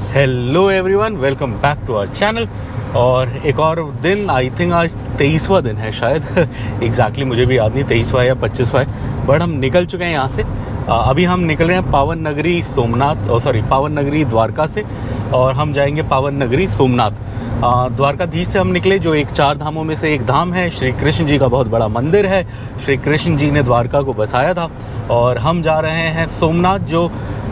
Hello everyone, welcome back to our channel. और एक और दिन, आई थिंक आज 23वां दिन है शायद एग्जैक्टली मुझे भी याद नहीं 23वां या 25वां है, बट हम निकल चुके हैं यहाँ से। अभी हम निकल रहे हैं पावन नगरी पावन नगरी द्वारका से, और हम जाएंगे पावन नगरी सोमनाथ। द्वारकाधीश से हम निकले, जो एक 4 धामों में से एक धाम है। श्री कृष्ण जी का बहुत बड़ा मंदिर है। श्री कृष्ण जी ने द्वारका को बसाया था, और हम जा रहे हैं सोमनाथ, जो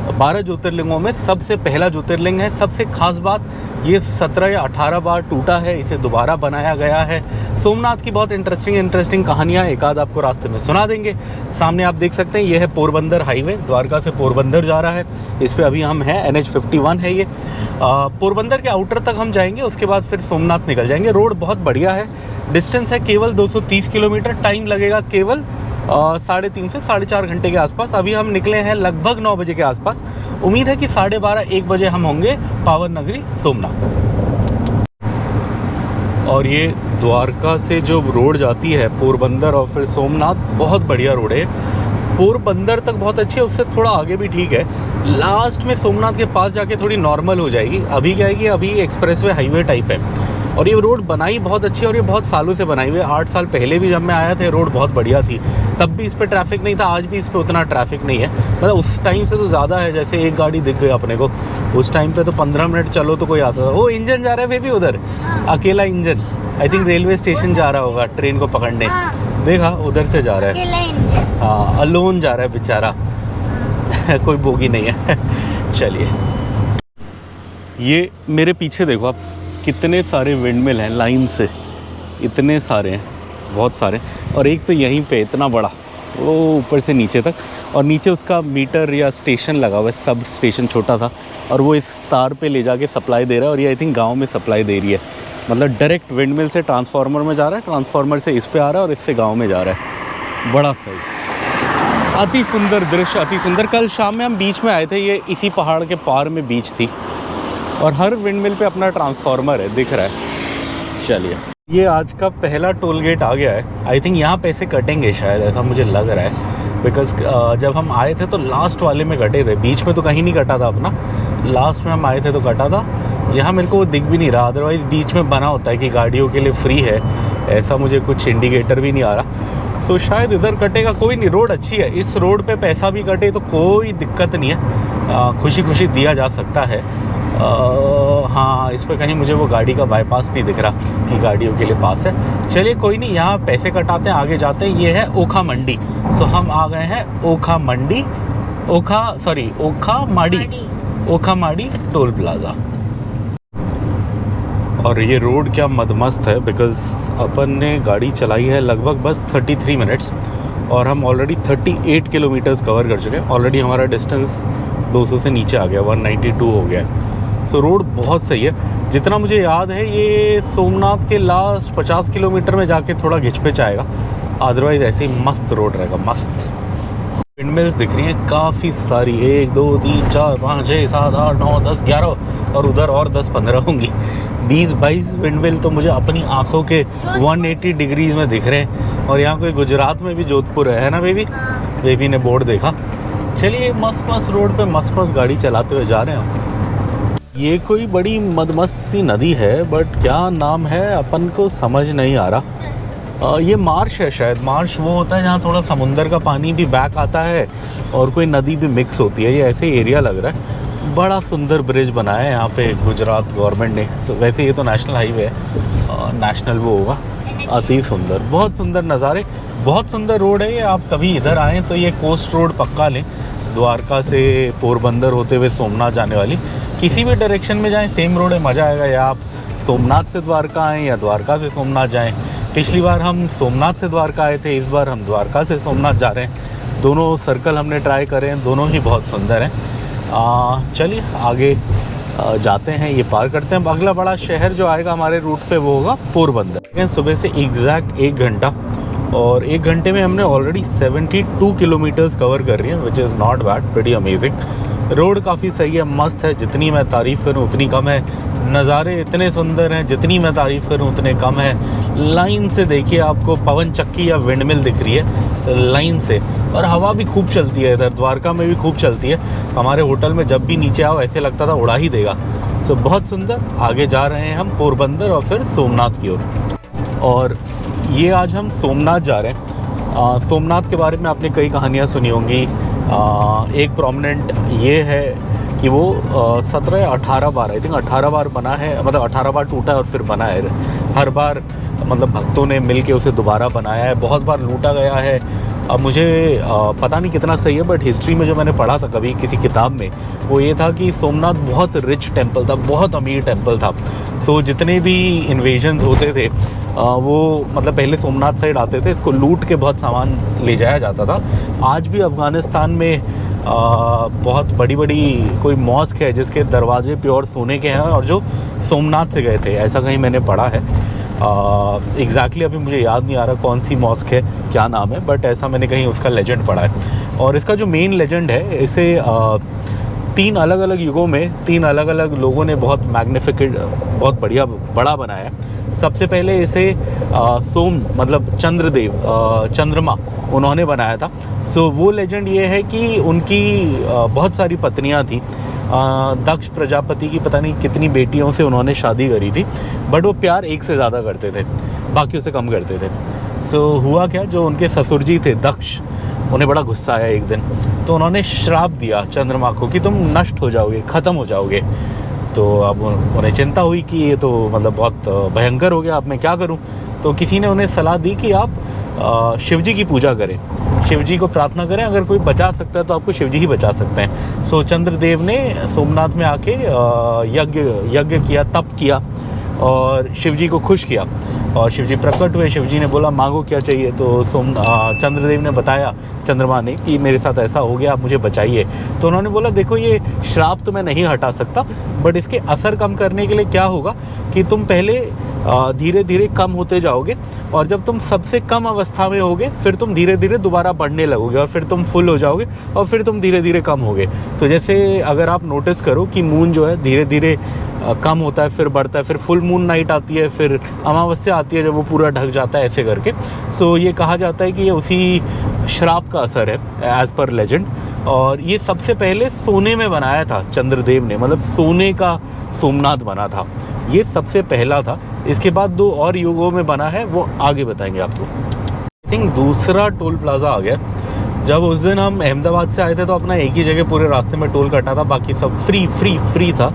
12 ज्योतिर्लिंगों में सबसे पहला ज्योतिर्लिंग है। सबसे खास बात, ये 17 या 18 बार टूटा है, इसे दोबारा बनाया गया है। सोमनाथ की बहुत इंटरेस्टिंग कहानियाँ एक आध आपको रास्ते में सुना देंगे। सामने आप देख सकते हैं, ये है पोरबंदर हाईवे, द्वारका से पोरबंदर जा रहा है। इस पर अभी हम हैं, NH 51 है ये। पोरबंदर के आउटर तक हम जाएंगे, उसके बाद फिर सोमनाथ निकल जाएंगे। रोड बहुत बढ़िया है, डिस्टेंस है केवल 230 किलोमीटर, टाइम लगेगा केवल 3.5 से 4.5 घंटे के आसपास। अभी हम निकले हैं लगभग 9 बजे के आसपास। उम्मीद है कि 12:30-1 बजे हम होंगे पावन नगरी सोमनाथ। और ये द्वारका से जो रोड जाती है पोरबंदर और फिर सोमनाथ, बहुत बढ़िया रोड है। पोरबंदर तक बहुत अच्छी है, उससे थोड़ा आगे भी ठीक है। लास्ट में सोमनाथ के पास जाके थोड़ी नॉर्मल हो जाएगी। अभी क्या है कि अभी एक्सप्रेसवे हाईवे टाइप है, और ये रोड बनाई बहुत अच्छी है, और ये बहुत सालों से बनाई हुई है। 8 साल पहले भी जब मैं आया था, रोड बहुत बढ़िया थी, तब भी इस पर ट्रैफिक नहीं था। आज भी इस पर उतना ट्रैफिक नहीं है, मतलब उस टाइम से तो ज़्यादा है। जैसे एक गाड़ी दिख गई अपने को, उस टाइम पे तो 15 मिनट चलो तो कोई आता था। वो इंजन जा रहा है बेबी उधर, अकेला engine. I think railway station जा रहा होगा ट्रेन को पकड़ने। देखा, उधर से जा रहा है। हाँ, अलोन जा रहा है बेचारा कोई बोगी नहीं है चलिए, ये मेरे पीछे देखो आप, कितने सारे विंडमिल हैं लाइन से, इतने सारे हैं, बहुत सारे। और एक तो यहीं पे इतना बड़ा, वो ऊपर से नीचे तक, और नीचे उसका मीटर या स्टेशन लगा हुआ है, सब स्टेशन छोटा था, और वो इस तार पे ले जाके सप्लाई दे रहा है। और ये आई थिंक गांव में सप्लाई दे रही है, मतलब डायरेक्ट विंडमिल से ट्रांसफार्मर में जा रहा है, ट्रांसफार्मर से इस पे आ रहा है, और इससे गाँव में जा रहा है। बड़ा सही, अति सुंदर दृश्य, अति सुंदर। कल शाम में हम बीच में आए थे, ये इसी पहाड़ के पार में बीच थी, और हर विंडमिल पे अपना ट्रांसफार्मर है, दिख रहा है। चलिए, ये आज का पहला टोल गेट आ गया है। आई थिंक यहाँ पैसे कटेंगे शायद, ऐसा मुझे लग रहा है, बिकॉज जब हम आए थे तो लास्ट वाले में कटे थे, बीच में तो कहीं नहीं कटा था अपना, लास्ट में हम आए थे तो कटा था। यहाँ मेरे को वो दिख भी नहीं रहा, अदरवाइज़ बीच में बना होता है कि गाड़ियों के लिए फ्री है, ऐसा मुझे कुछ इंडिकेटर भी नहीं आ रहा। सो शायद इधर कटेगा, कोई नहीं, रोड अच्छी है। इस रोड पे पैसा भी कटे तो कोई दिक्कत नहीं है, खुशी खुशी दिया जा सकता है। हाँ, इस पर कहीं मुझे वो गाड़ी का बाईपास नहीं दिख रहा कि गाड़ियों के लिए पास है। चलिए कोई नहीं, यहाँ पैसे कटाते हैं, आगे जाते हैं। ये है ओखा मंडी। सो हम आ गए हैं ओखा माड़ी टोल प्लाज़ा। और ये रोड क्या मदमस्त है, बिकॉज़ अपन ने गाड़ी चलाई है लगभग बस 33 मिनट्स, और हम ऑलरेडी 38 किलोमीटर्स कवर कर चुके हैं। ऑलरेडी हमारा डिस्टेंस 200 से नीचे आ गया, 192 हो गया है। सो रोड बहुत सही है। जितना मुझे याद है, ये सोमनाथ के लास्ट 50 किलोमीटर में जाके थोड़ा घिचपिच आएगा, अदरवाइज़ ऐसे ही मस्त रोड रहेगा, मस्त। विंडमिल्स दिख रही हैं काफ़ी सारी, 1 2 3 4 5 6 7 8 9 10 11, और उधर और 10-15 होंगी, 20-22 विंडमिल तो मुझे अपनी आंखों के 180 डिग्रीज में दिख रहे हैं। और यहाँ कोई गुजरात में भी जोधपुर है ना बेबी? बेबी ने बोर्ड देखा। चलिए, मस्त रोड पे मस्त गाड़ी चलाते हुए जा रहे हैं। ये कोई बड़ी मदमस्त सी नदी है, बट क्या नाम है अपन को समझ नहीं आ रहा। ये मार्श है शायद। मार्श वो होता है जहाँ थोड़ा समुंदर का पानी भी बैक आता है और कोई नदी भी मिक्स होती है, ये ऐसे एरिया लग रहा है। बड़ा सुंदर ब्रिज बनाया है यहाँ पे गुजरात गवर्नमेंट ने। तो वैसे ये तो नेशनल हाईवे है, नेशनल वो होगा। अति सुंदर, बहुत सुंदर नज़ारे, बहुत सुंदर रोड है ये। आप कभी इधर आएँ तो ये कोस्ट रोड पक्का लें, द्वारका से पोरबंदर होते हुए सोमनाथ जाने वाली। किसी भी डायरेक्शन में जाएं सेम रोड है, मज़ा आएगा। या आप सोमनाथ से द्वारका आएँ या द्वारका से सोमनाथ जाएं। पिछली बार हम सोमनाथ से द्वारका आए थे, इस बार हम द्वारका से सोमनाथ जा रहे हैं। दोनों सर्कल हमने ट्राई करे हैं, दोनों ही बहुत सुंदर हैं। चलिए आगे जाते हैं, ये पार करते हैं। अगला बड़ा शहर जो आएगा हमारे रूट पे वो होगा पोरबंदर। सुबह से एग्जैक्ट 1 घंटा, और 1 घंटे में हमने ऑलरेडी 72 किलोमीटर्स कवर कर रही है, which is not bad, pretty amazing. Road काफ़ी सही है, मस्त है। जितनी मैं तारीफ़ करूँ उतनी कम है। नज़ारे इतने सुंदर हैं, जितनी मैं तारीफ़ करूँ उतने कम है। लाइन से देखिए, आपको पवन चक्की या विंडमिल दिख रही है लाइन से, और हवा भी खूब चलती है। इधर द्वारका में भी खूब चलती है। हमारे होटल में जब भी नीचे आओ ऐसे लगता था उड़ा ही देगा, सो बहुत सुंदर। आगे जा रहे हैं हम पोरबंदर और फिर सोमनाथ की ओर। और ये आज हम सोमनाथ जा रहे हैं। सोमनाथ के बारे में आपने कई कहानियाँ सुनी होंगी। एक प्रोमिनेंट ये है कि वो 17 या 18 बार, आई थिंक 18 बार बना है, मतलब 18 बार टूटा है और फिर बना है। हर बार मतलब भक्तों ने मिल के उसे दोबारा बनाया है। बहुत बार लूटा गया है। अब मुझे पता नहीं कितना सही है, बट हिस्ट्री में जो मैंने पढ़ा था कभी किसी किताब में, वो ये था कि सोमनाथ बहुत रिच टेम्पल था, बहुत अमीर टेम्पल था। तो जितने भी इन्वेजन होते थे वो मतलब पहले सोमनाथ साइड आते थे, इसको लूट के बहुत सामान ले जाया जाता था। आज भी अफ़गानिस्तान में बहुत बड़ी बड़ी कोई मॉस्क है जिसके दरवाजे प्योर सोने के हैं और जो सोमनाथ से गए थे, ऐसा कहीं मैंने पढ़ा है। एग्जैक्टली अभी मुझे याद नहीं आ रहा कौन सी मॉस्क है, क्या नाम है, बट ऐसा मैंने कहीं उसका लेजेंड पढ़ा है। और इसका जो मेन लेजेंड है, इसे 3 अलग अलग युगों में 3 अलग अलग लोगों ने बहुत मैग्निफिकेंट, बहुत बढ़िया बड़ा बनाया। सबसे पहले इसे सोम मतलब चंद्रदेव, चंद्रमा, उन्होंने बनाया था। सो वो लेजेंड ये है कि उनकी बहुत सारी पत्नियां थी। दक्ष प्रजापति की पता नहीं कितनी बेटियों से उन्होंने शादी करी थी, बट वो प्यार एक से ज़्यादा करते थे, बाकियों से कम करते थे। सो हुआ क्या, जो उनके ससुर जी थे दक्ष, उन्हें बड़ा गुस्सा आया एक दिन, तो उन्होंने श्राप दिया चंद्रमा को कि तुम नष्ट हो जाओगे, ख़त्म हो जाओगे। तो अब उन्हें चिंता हुई कि ये तो मतलब बहुत भयंकर हो गया, अब मैं क्या करूं। तो किसी ने उन्हें सलाह दी कि आप शिवजी की पूजा करें, शिवजी को प्रार्थना करें, अगर कोई बचा सकता है तो आपको शिवजी ही बचा सकते हैं। सो चंद्रदेव ने सोमनाथ में आके यज्ञ किया, तप किया और शिवजी को खुश किया। और शिवजी प्रकट हुए, शिवजी ने बोला मांगो क्या चाहिए। तो चंद्रदेव ने बताया चंद्रमा ने कि मेरे साथ ऐसा हो गया, आप मुझे बचाइए। तो उन्होंने बोला देखो ये श्राप तो मैं नहीं हटा सकता, बट इसके असर कम करने के लिए क्या होगा कि तुम पहले धीरे धीरे कम होते जाओगे, और जब तुम सबसे कम अवस्था में होगे फिर तुम धीरे धीरे दोबारा बढ़ने लगोगे, और फिर तुम फुल हो जाओगे, और फिर तुम धीरे धीरे कम होगे। तो जैसे अगर आप नोटिस करो कि मून जो है धीरे धीरे कम होता है, फिर बढ़ता है, फिर फुल मून नाइट आती है, फिर अमावस्या आती है जब वो पूरा ढक जाता है, ऐसे करके। सो ये कहा जाता है कि ये उसी श्राप का असर है एज़ पर लेजेंड। और ये सबसे पहले सोने में बनाया था चंद्रदेव ने, मतलब सोने का सोमनाथ बना था, ये सबसे पहला था। इसके बाद 2 और युगों में बना है, वो आगे बताएंगे आपको। आई थिंक दूसरा टोल प्लाज़ा आ गया। जब उस दिन हम अहमदाबाद से आए थे तो अपना एक ही जगह पूरे रास्ते में टोल कटा था, बाकी सब फ्री था।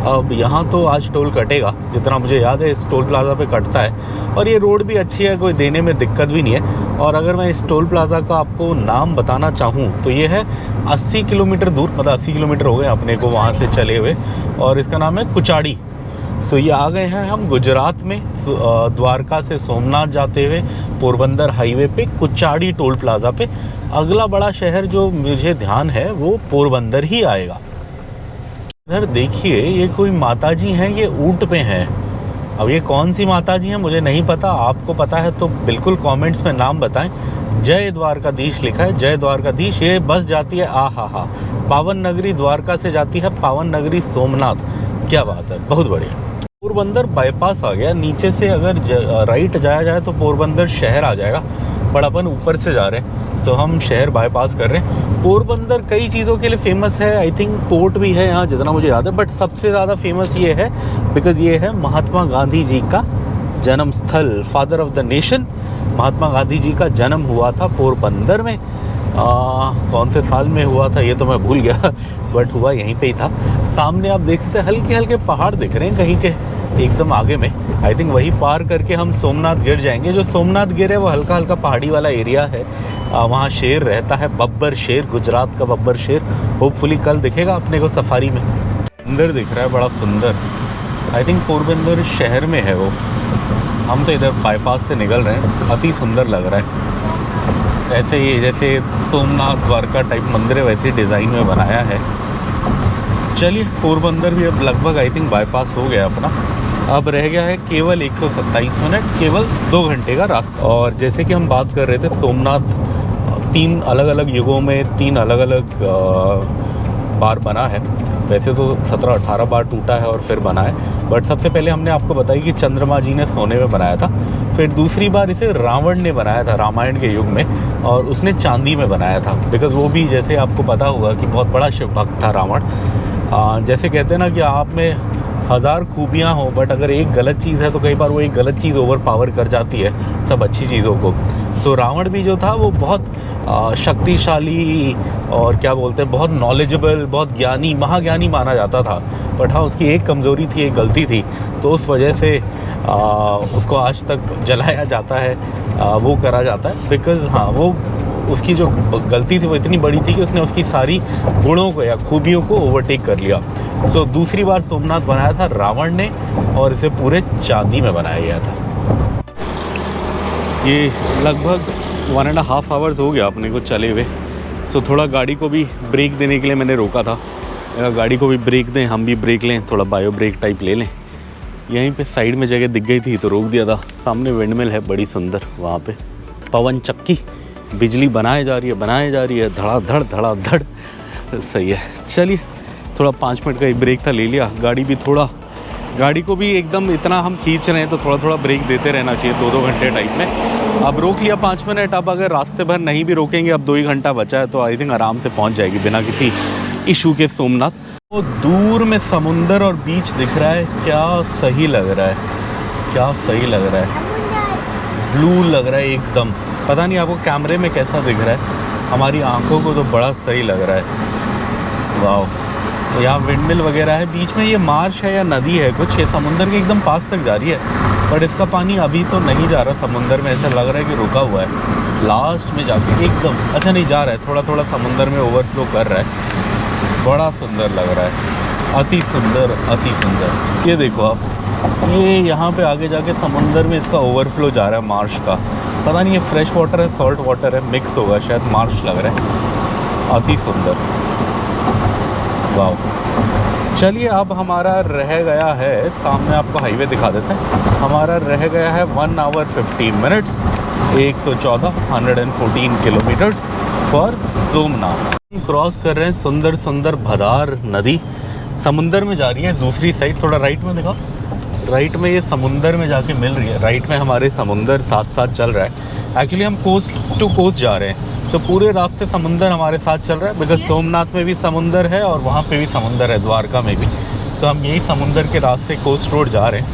अब यहाँ तो आज टोल कटेगा, जितना मुझे याद है इस टोल प्लाज़ा पे कटता है, और ये रोड भी अच्छी है, कोई देने में दिक्कत भी नहीं है। और अगर मैं इस टोल प्लाज़ा का आपको नाम बताना चाहूँ तो ये है 80 किलोमीटर दूर, मतलब 80 किलोमीटर हो गए अपने को वहाँ से चले हुए, और इसका नाम है कुचाड़ी। सो ये आ गए हैं हम गुजरात में, द्वारका से सोमनाथ जाते हुए पोरबंदर हाईवे पे कुचाड़ी टोल प्लाज़ा पे। अगला बड़ा शहर जो मुझे ध्यान है वो पोरबंदर ही आएगा। इधर देखिए ये कोई माताजी हैं, ये ऊंट पे हैं। अब ये कौन सी माताजी हैं मुझे नहीं पता, आपको पता है तो बिल्कुल कमेंट्स में नाम बताएं। जय द्वारकाधीश लिखा है, जय द्वारकाधीश। ये बस जाती है हा पावन नगरी द्वारका से जाती है पावन नगरी सोमनाथ। क्या बात है, बहुत बढ़िया। पोरबंदर बाईपास आ गया, नीचे से अगर राइट जाया जाए तो पोरबंदर शहर आ जाएगा, पर अपन ऊपर से जा रहे हैं, सो हम शहर बाईपास कर रहे हैं। पोरबंदर कई चीज़ों के लिए फेमस है, आई थिंक पोर्ट भी है यहाँ जितना मुझे याद है, बट सबसे ज़्यादा फेमस ये है बिकॉज़ ये है महात्मा गांधी जी का जन्म स्थल, father of the nation. Mahatma Gandhi ji का जन्म हुआ था पोरबंदर में। कौन से साल में हुआ था ये तो मैं भूल गया, बट हुआ यहीं पे ही था। सामने आप देख सकते हैं हल्के हल्के पहाड़ दिख रहे हैं कहीं के एकदम आगे में। आई थिंक वही पार करके हम सोमनाथ गिर जाएंगे। जो सोमनाथ गिर है वो हल्का हल्का पहाड़ी वाला एरिया है, वहाँ शेर रहता है, बब्बर शेर, गुजरात का बब्बर शेर। होपफुली कल दिखेगा अपने को सफारी में। अंदर दिख रहा है बड़ा सुंदर, आई थिंक पोरबंदर शहर में है वो। हम तो इधर बाईपास से निकल रहे हैं, अति सुंदर लग रहा है। ऐसे ही जैसे सोमनाथ द्वारका टाइप मंदिर है वैसे डिज़ाइन में बनाया है। चलिए पोरबंदर भी अब लगभग आई थिंक बाईपास हो गया अपना। अब रह गया है केवल 127 मिनट, केवल 2 घंटे का रास्ता। और जैसे कि हम बात कर रहे थे सोमनाथ 3 अलग अलग युगों में 3 अलग अलग बार बना है। वैसे तो 17-18 बार टूटा है और फिर बना है, बट सबसे पहले हमने आपको बताया कि चंद्रमा जी ने सोने में बनाया था। फिर दूसरी बार इसे रावण ने बनाया था रामायण के युग में, और उसने चांदी में बनाया था, बिकॉज़ वो भी जैसे आपको पता होगा कि बहुत बड़ा शिव भक्त था रावण। जैसे कहते हैं ना कि आप में हज़ार खूबियाँ हों, बट अगर एक गलत चीज़ है तो कई बार वो एक गलत चीज़ ओवर पावर कर जाती है सब अच्छी चीज़ों को। सो रावण भी जो था वो बहुत शक्तिशाली और क्या बोलते हैं, बहुत नॉलेजेबल, बहुत ज्ञानी, महाज्ञानी माना जाता था। बट हाँ, उसकी एक कमज़ोरी थी, एक गलती थी, तो उस वजह से उसको आज तक जलाया जाता है, वो करा जाता है। बिकॉज़ हाँ, वो उसकी जो गलती थी वो इतनी बड़ी थी कि उसने उसकी सारी गुणों को या खूबियों को ओवरटेक कर लिया। सो दूसरी बार सोमनाथ बनाया था रावण ने, और इसे पूरे चांदी में बनाया गया था। ये लगभग 1.5 आवर्स हो गया अपने को चले हुए। सो थोड़ा गाड़ी को भी ब्रेक देने के लिए मैंने रोका था, गाड़ी को भी ब्रेक दें, हम भी ब्रेक लें, थोड़ा बायो ब्रेक टाइप ले लें। यहीं पे साइड में जगह दिख गई थी तो रोक दिया था। सामने विंडमिल है बड़ी सुंदर, वहाँ पे पवन चक्की, बिजली बनाई जा रही है, धड़ाधड़ सही है। चलिए, थोड़ा 5 मिनट का एक ब्रेक था, ले लिया। गाड़ी को भी एकदम इतना हम खींच रहे हैं तो थोड़ा थोड़ा ब्रेक देते रहना चाहिए, 2-2 घंटे टाइप में। अब रोक लिया 5 मिनट, अब अगर रास्ते भर नहीं भी रोकेंगे, अब 2 ही घंटा बचा है, तो आई थिंक आराम से पहुंच जाएगी बिना किसी इशू के सोमनाथ। वो दूर में समुंदर और बीच दिख रहा है, क्या सही लग रहा है, ब्लू लग रहा है एकदम। पता नहीं आपको कैमरे में कैसा दिख रहा है, हमारी आंखों को तो बड़ा सही लग रहा है। वाह, यहाँ विंडमिल वगैरह है, बीच में ये मार्श है या नदी है कुछ, ये समुंदर के एकदम पास तक जा रही है, बट इसका पानी अभी तो नहीं जा रहा समुंदर में, ऐसा लग रहा है कि रुका हुआ है। लास्ट में जाके एकदम अच्छा नहीं जा रहा है, थोड़ा थोड़ा समुंदर में ओवरफ्लो कर रहा है। बड़ा सुंदर लग रहा है, अति सुंदर। ये देखो आप, ये यहाँ पे आगे जाके समुंदर में इसका ओवरफ्लो जा रहा है मार्श का। पता नहीं ये फ्रेश वाटर है, सॉल्ट वाटर है, मिक्स होगा शायद, मार्श लग रहा है, अति सुंदर। वाह। चलिए, अब हमारा रह गया है, सामने आपको हाईवे दिखा देते हैं। हमारा रह गया है 1 hour 15 minutes, 114 kilometres for Somnath. Cross कर रहे हैं सुंदर भदार नदी, समुंदर में जा रही है दूसरी साइड। थोड़ा राइट में दिखाओ, राइट में ये समुंदर में जाके मिल रही है। राइट में हमारे समुंदर साथ साथ चल रहा है। एक्चुअली हम कोस्ट टू कोस्ट जा रहे हैं, तो पूरे रास्ते समुंदर हमारे साथ चल रहा है, बिकॉज सोमनाथ में भी समुंदर है और वहाँ पे भी समुंदर है, द्वारका में भी। तो हम यही समुंदर के रास्ते कोस्ट रोड जा रहे हैं।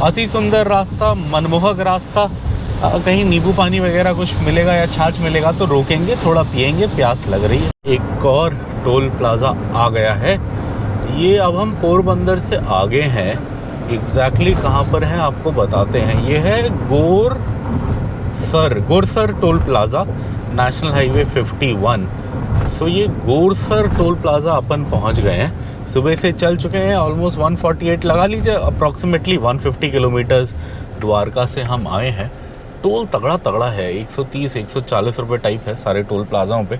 अति सुंदर रास्ता, मनमोहक रास्ता। कहीं नींबू पानी वगैरह कुछ मिलेगा या छाछ मिलेगा तो रोकेंगे, थोड़ा पियेंगे, प्यास लग रही है। एक और टोल प्लाज़ा आ गया है। ये अब हम पोरबंदर से आगे हैं, एग्जैक्टली कहाँ पर हैं आपको बताते हैं। ये है गोरसर टोल प्लाज़ा, नेशनल हाईवे 51। सो ये गोरसर टोल प्लाज़ा अपन पहुँच गए हैं। सुबह से चल चुके हैं, ऑलमोस्ट 148 लगा लीजिए, अप्रॉक्सीमेटली 150 किलोमीटर्स द्वारका से हम आए हैं। टोल तगड़ा है, 130-140 रुपये टाइप है सारे टोल प्लाज़ाओं पे।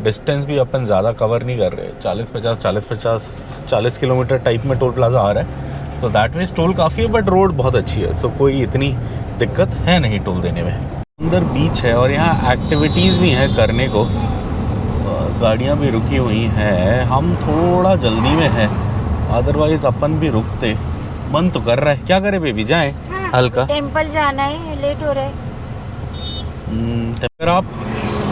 डिस्टेंस भी अपन ज़्यादा कवर नहीं कर रहे, 40 किलोमीटर टाइप में टोल प्लाज़ा आ रहा है। तो दैट मीन्स टोल काफ़ी है, बट रोड बहुत अच्छी है, सो कोई इतनी दिक्कत है नहीं टोल देने में। अंदर बीच है और यहाँ एक्टिविटीज़ भी हैं करने को, गाड़ियाँ भी रुकी हुई हैं। हम थोड़ा जल्दी में हैं, अदरवाइज़ अपन भी रुकते। मन तो कर रहा है, क्या करें बेबी, जाएं? हाँ, हल्का टेंपल जाना है, लेट हो रहा है। अगर आप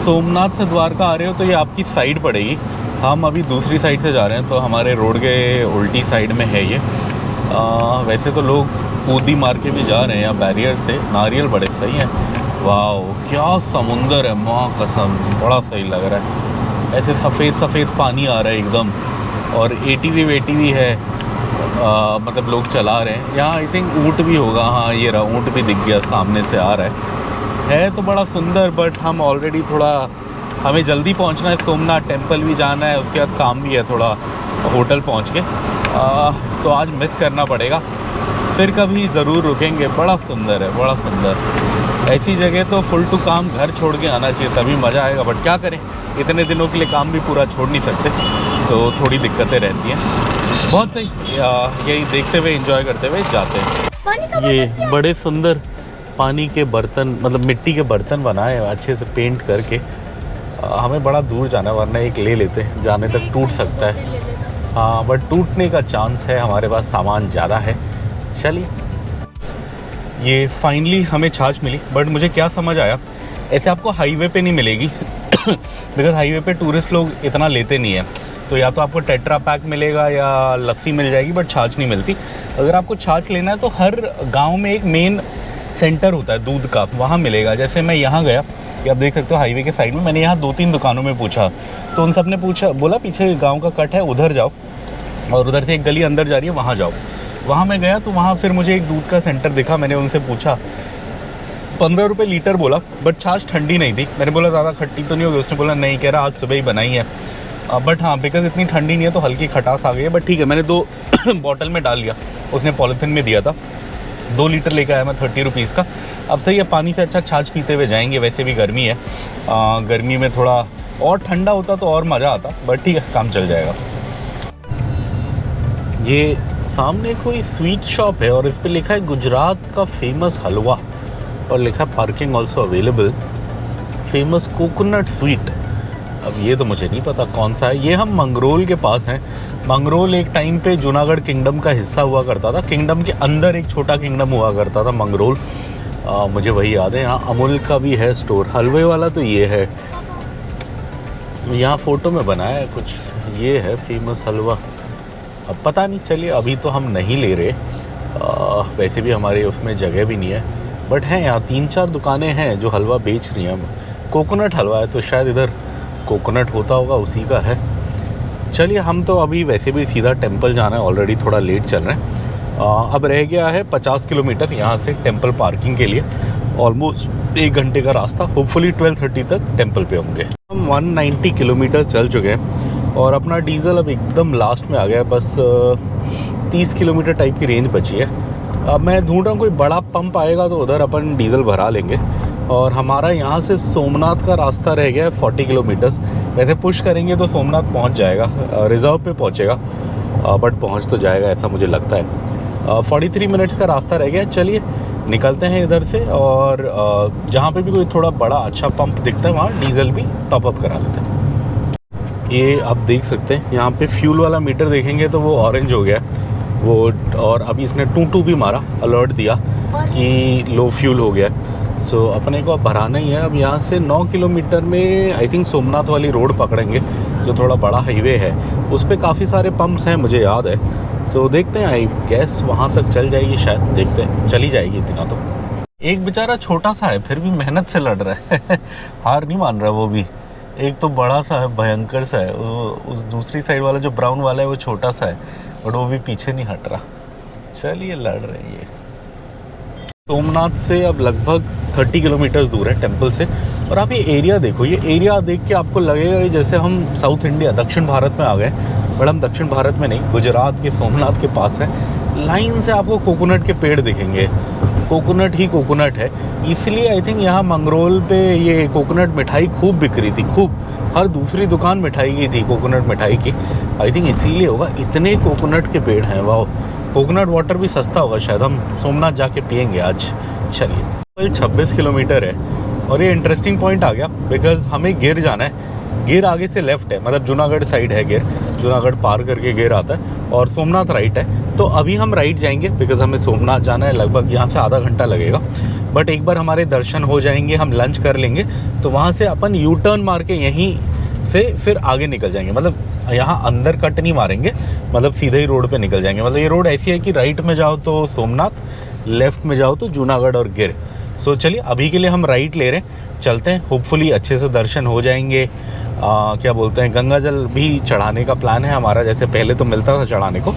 सोमनाथ से द्वारका आ रहे हो तो ये आपकी साइड पड़ेगी। हम अभी दूसरी साइड से जा रहे हैं, तो हमारे रोड के उल्टी साइड में है ये। वैसे तो लोग कूदी मार के भी जा रहे हैं यहाँ बैरियर से। नारियल बड़े सही हैं। वाह, क्या समुंदर है, माँ कसम, बड़ा सही लग रहा है। ऐसे सफ़ेद पानी आ रहा है एकदम, और एटीवी है, मतलब लोग चला रहे हैं। यहाँ आई थिंक ऊँट भी होगा, हाँ ये रहा, ऊँट भी दिख गया, सामने से आ रहा है तो बड़ा सुंदर। बट हम ऑलरेडी थोड़ा, हमें जल्दी पहुँचना है, सोमनाथ टेम्पल भी जाना है, उसके बाद काम भी है थोड़ा होटल पहुँच के, तो आज मिस करना पड़ेगा। फिर कभी ज़रूर रुकेंगे। बड़ा सुंदर है, बड़ा सुंदर। ऐसी जगह तो फुल टू काम घर छोड़ के आना चाहिए, तभी मज़ा आएगा। बट क्या करें, इतने दिनों के लिए काम भी पूरा छोड़ नहीं सकते, सो थोड़ी दिक्कतें रहती हैं। बहुत सही, यही देखते हुए एंजॉय करते हुए जाते हैं। ये बड़े सुंदर पानी के बर्तन, मतलब मिट्टी के बर्तन बनाए हैं अच्छे से पेंट करके। हमें बड़ा दूर जाना, वरना एक ले लेते, जाने तक टूट सकता है। हाँ, बट टूटने का चांस है, हमारे पास सामान ज़्यादा है। चलिए, ये फाइनली हमें छाछ मिली। बट मुझे क्या समझ आया, ऐसे आपको हाईवे पे नहीं मिलेगी बिकॉज हाईवे पे टूरिस्ट लोग इतना लेते नहीं है। तो या तो आपको टेट्रा पैक मिलेगा या लस्सी मिल जाएगी, बट छाछ नहीं मिलती। अगर आपको छाछ लेना है तो हर गांव में एक मेन सेंटर होता है दूध का, वहाँ मिलेगा। जैसे मैं यहाँ गया, ये आप देख सकते हो हाईवे के साइड में, मैंने यहाँ 2-3 दुकानों में पूछा तो उन सब ने बोला पीछे गाँव का कट है, उधर जाओ, और उधर से एक गली अंदर जा रही है, वहाँ जाओ। वहाँ मैं गया तो वहाँ फिर मुझे एक दूध का सेंटर दिखा, मैंने उनसे पूछा, 15 रुपये लीटर बोला, बट छाछ ठंडी नहीं थी। मैंने बोला ज़्यादा खट्टी तो नहीं होगी? उसने बोला नहीं, कह रहा आज सुबह ही बनाई है, बट हाँ बिकॉज इतनी ठंडी नहीं है तो हल्की खटास आ गई है, बट ठीक है। मैंने 2 बॉटल में डाल लिया, उसने पॉलीथिन में दिया था, 2 लीटर लेकर आया मैं 30 रुपीज़ का। अब सही है, पानी से अच्छा छाछ पीते हुए जाएंगे, वैसे भी गर्मी है, गर्मी में थोड़ा और ठंडा होता तो और मज़ा आता, बट ठीक है, काम चल जाएगा। ये सामने कोई स्वीट शॉप है और इस पर लिखा है गुजरात का फेमस हलवा, और लिखा है parking also available, famous coconut sweet. अब ये तो मुझे नहीं पता कौन सा है। ये हम मंगरोल के पास हैं। मंगरोल एक टाइम पे जूनागढ़ किंगडम का हिस्सा हुआ करता था, किंगडम के अंदर एक छोटा किंगडम हुआ करता था मंगरोल, मुझे वही याद है। यहाँ अमूल का भी है स्टोर, हलवे वाला तो ये है, यहाँ फ़ोटो में बनाया है कुछ, ये है फेमस हलवा। अब पता नहीं, चलिए अभी तो हम नहीं ले रहे, वैसे भी हमारे उसमें जगह भी नहीं है, बट हैं यहाँ 3-4 दुकानें हैं जो हलवा बेच रही हैं। कोकोनट हलवा है तो शायद इधर कोकोनट होता होगा, उसी का है। चलिए हम तो अभी वैसे भी सीधा टेंपल जाना है, ऑलरेडी थोड़ा लेट चल रहे हैं। अब रह गया है 50 किलोमीटर यहाँ से टेंपल पार्किंग के लिए, ऑलमोस्ट 1 घंटे का रास्ता। होपफुली 12:30 तक टेंपल पे होंगे। हम 190 किलोमीटर चल चुके हैं और अपना डीजल अब एकदम लास्ट में आ गया है, बस 30 किलोमीटर टाइप की रेंज बची है। अब मैं ढूंढ रहा हूँ कोई बड़ा पंप आएगा तो उधर अपन डीजल भरा लेंगे। और हमारा यहाँ से सोमनाथ का रास्ता रह गया है 40 किलोमीटर्स। वैसे पुश करेंगे तो सोमनाथ पहुँच जाएगा, रिज़र्व पे पहुँचेगा, बट पहुँच तो जाएगा ऐसा मुझे लगता है। 43 मिनट्स का रास्ता रह गया है। चलिए निकलते हैं इधर से, और जहाँ पे भी कोई थोड़ा बड़ा अच्छा पंप दिखता है वहाँ डीजल भी टॉपअप करा लेते हैं। ये आप देख सकते हैं यहाँ पे फ्यूल वाला मीटर देखेंगे तो वो ऑरेंज हो गया वो, और अभी इसने टू भी मारा, अलर्ट दिया कि लो फ्यूल हो गया। सो अपने को अब भराना ही है। अब यहाँ से 9 किलोमीटर में आई थिंक सोमनाथ वाली रोड पकड़ेंगे, जो थोड़ा बड़ा हाईवे है, उस पर काफ़ी सारे पंप्स हैं मुझे याद है। सो देखते हैं, आई गैस वहाँ तक चल जाएगी शायद, देखते हैं, चली जाएगी इतना तो। एक बेचारा छोटा सा है फिर भी मेहनत से लड़ रहा है हार नहीं मान रहा वो भी। एक तो बड़ा सा है, भयंकर सा है, उस दूसरी साइड वाला जो ब्राउन वाला है वो छोटा सा है, बट वो भी पीछे नहीं हट रहा। चलिए लड़ रहे हैं ये। सोमनाथ से अब लगभग 30 किलोमीटर दूर है टेंपल से, और आप ये एरिया देखो, ये एरिया देख के आपको लगेगा कि जैसे हम साउथ इंडिया दक्षिण भारत में आ गए, बट हम दक्षिण भारत में नहीं, गुजरात के सोमनाथ के पास है। लाइन से आपको कोकोनट के पेड़ दिखेंगे, कोकोनट ही कोकोनट है। इसलिए आई थिंक यहाँ मंगरोल पे ये कोकोनट मिठाई खूब बिक रही थी, खूब, हर दूसरी दुकान मिठाई की थी कोकोनट मिठाई की। आई थिंक इसीलिए होगा, इतने कोकोनट के पेड़ हैं। वाह, कोकोनट वाटर भी सस्ता होगा शायद, हम सोमनाथ जाके पियेंगे आज। चलिए 26 किलोमीटर है, और ये इंटरेस्टिंग पॉइंट आ गया बिकॉज हमें गिर जाना है। गिर आगे से लेफ्ट है, मतलब जूनागढ़ साइड है गिर, जूनागढ़ पार करके गिर आता है, और सोमनाथ राइट है। तो अभी हम राइट जाएंगे बिकॉज हमें सोमनाथ जाना है, लगभग यहाँ से आधा घंटा लगेगा। बट एक बार हमारे दर्शन हो जाएंगे, हम लंच कर लेंगे, तो वहाँ से अपन यू टर्न मार के यहीं से फिर आगे निकल जाएंगे। मतलब यहाँ अंदर कट नहीं मारेंगे, मतलब सीधे ही रोड पे निकल जाएंगे। मतलब ये रोड ऐसी है कि राइट में जाओ तो सोमनाथ, लेफ्ट में जाओ तो जूनागढ़ और गिर। सो चलिए अभी के लिए हम राइट ले रहे हैं, चलते हैं। होपफुली अच्छे से दर्शन हो जाएंगे। क्या बोलते हैं, गंगा जल भी चढ़ाने का प्लान है हमारा, जैसे पहले तो मिलता था चढ़ाने को,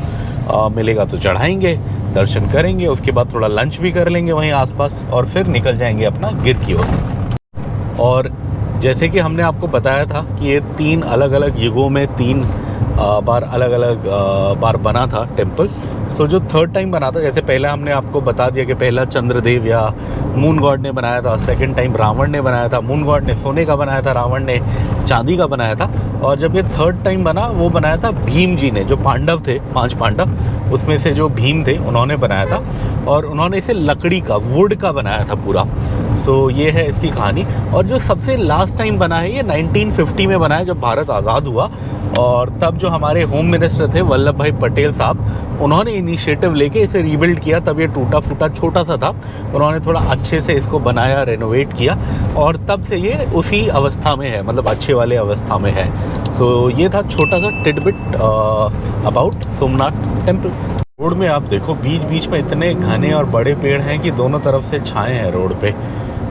मिलेगा तो चढ़ाएंगे, दर्शन करेंगे, उसके बाद थोड़ा लंच भी कर लेंगे वहीं आसपास, और फिर निकल जाएंगे अपना गिर की ओर। और जैसे कि हमने आपको बताया था कि ये 3 अलग अलग युगों में 3 बार अलग अलग बार बना था टेम्पल। सो जो 3rd टाइम बना था, जैसे पहला हमने आपको बता दिया कि पहला चंद्रदेव या मून गॉड ने बनाया था, 2nd टाइम रावण ने बनाया था, मून गॉड ने सोने का बनाया था, रावण ने चांदी का बनाया था। और जब ये 3rd टाइम बना, वो बनाया था भीम जी ने, जो पांडव थे, 5 पांडव, उसमें से जो भीम थे उन्होंने बनाया था, और उन्होंने इसे लकड़ी का, वुड का बनाया था पूरा। सो ये है इसकी कहानी। और जो सबसे लास्ट टाइम बना है ये 1950 में बना है, जब भारत आज़ाद हुआ, और तब जो हमारे होम मिनिस्टर थे वल्लभ भाई पटेल साहब, उन्होंने इनिशिएटिव लेके इसे रीबिल्ड किया। तब ये टूटा फूटा छोटा सा था, उन्होंने थोड़ा अच्छे से इसको बनाया, रेनोवेट किया, और तब से ये उसी अवस्था में है, मतलब अच्छे वाले अवस्था में है। सो ये था छोटा सा tidbit about Somnath temple. Road में आप देखो बीच बीच में इतने घने और बड़े पेड़ हैं कि दोनों तरफ से छाए हैं रोड पे,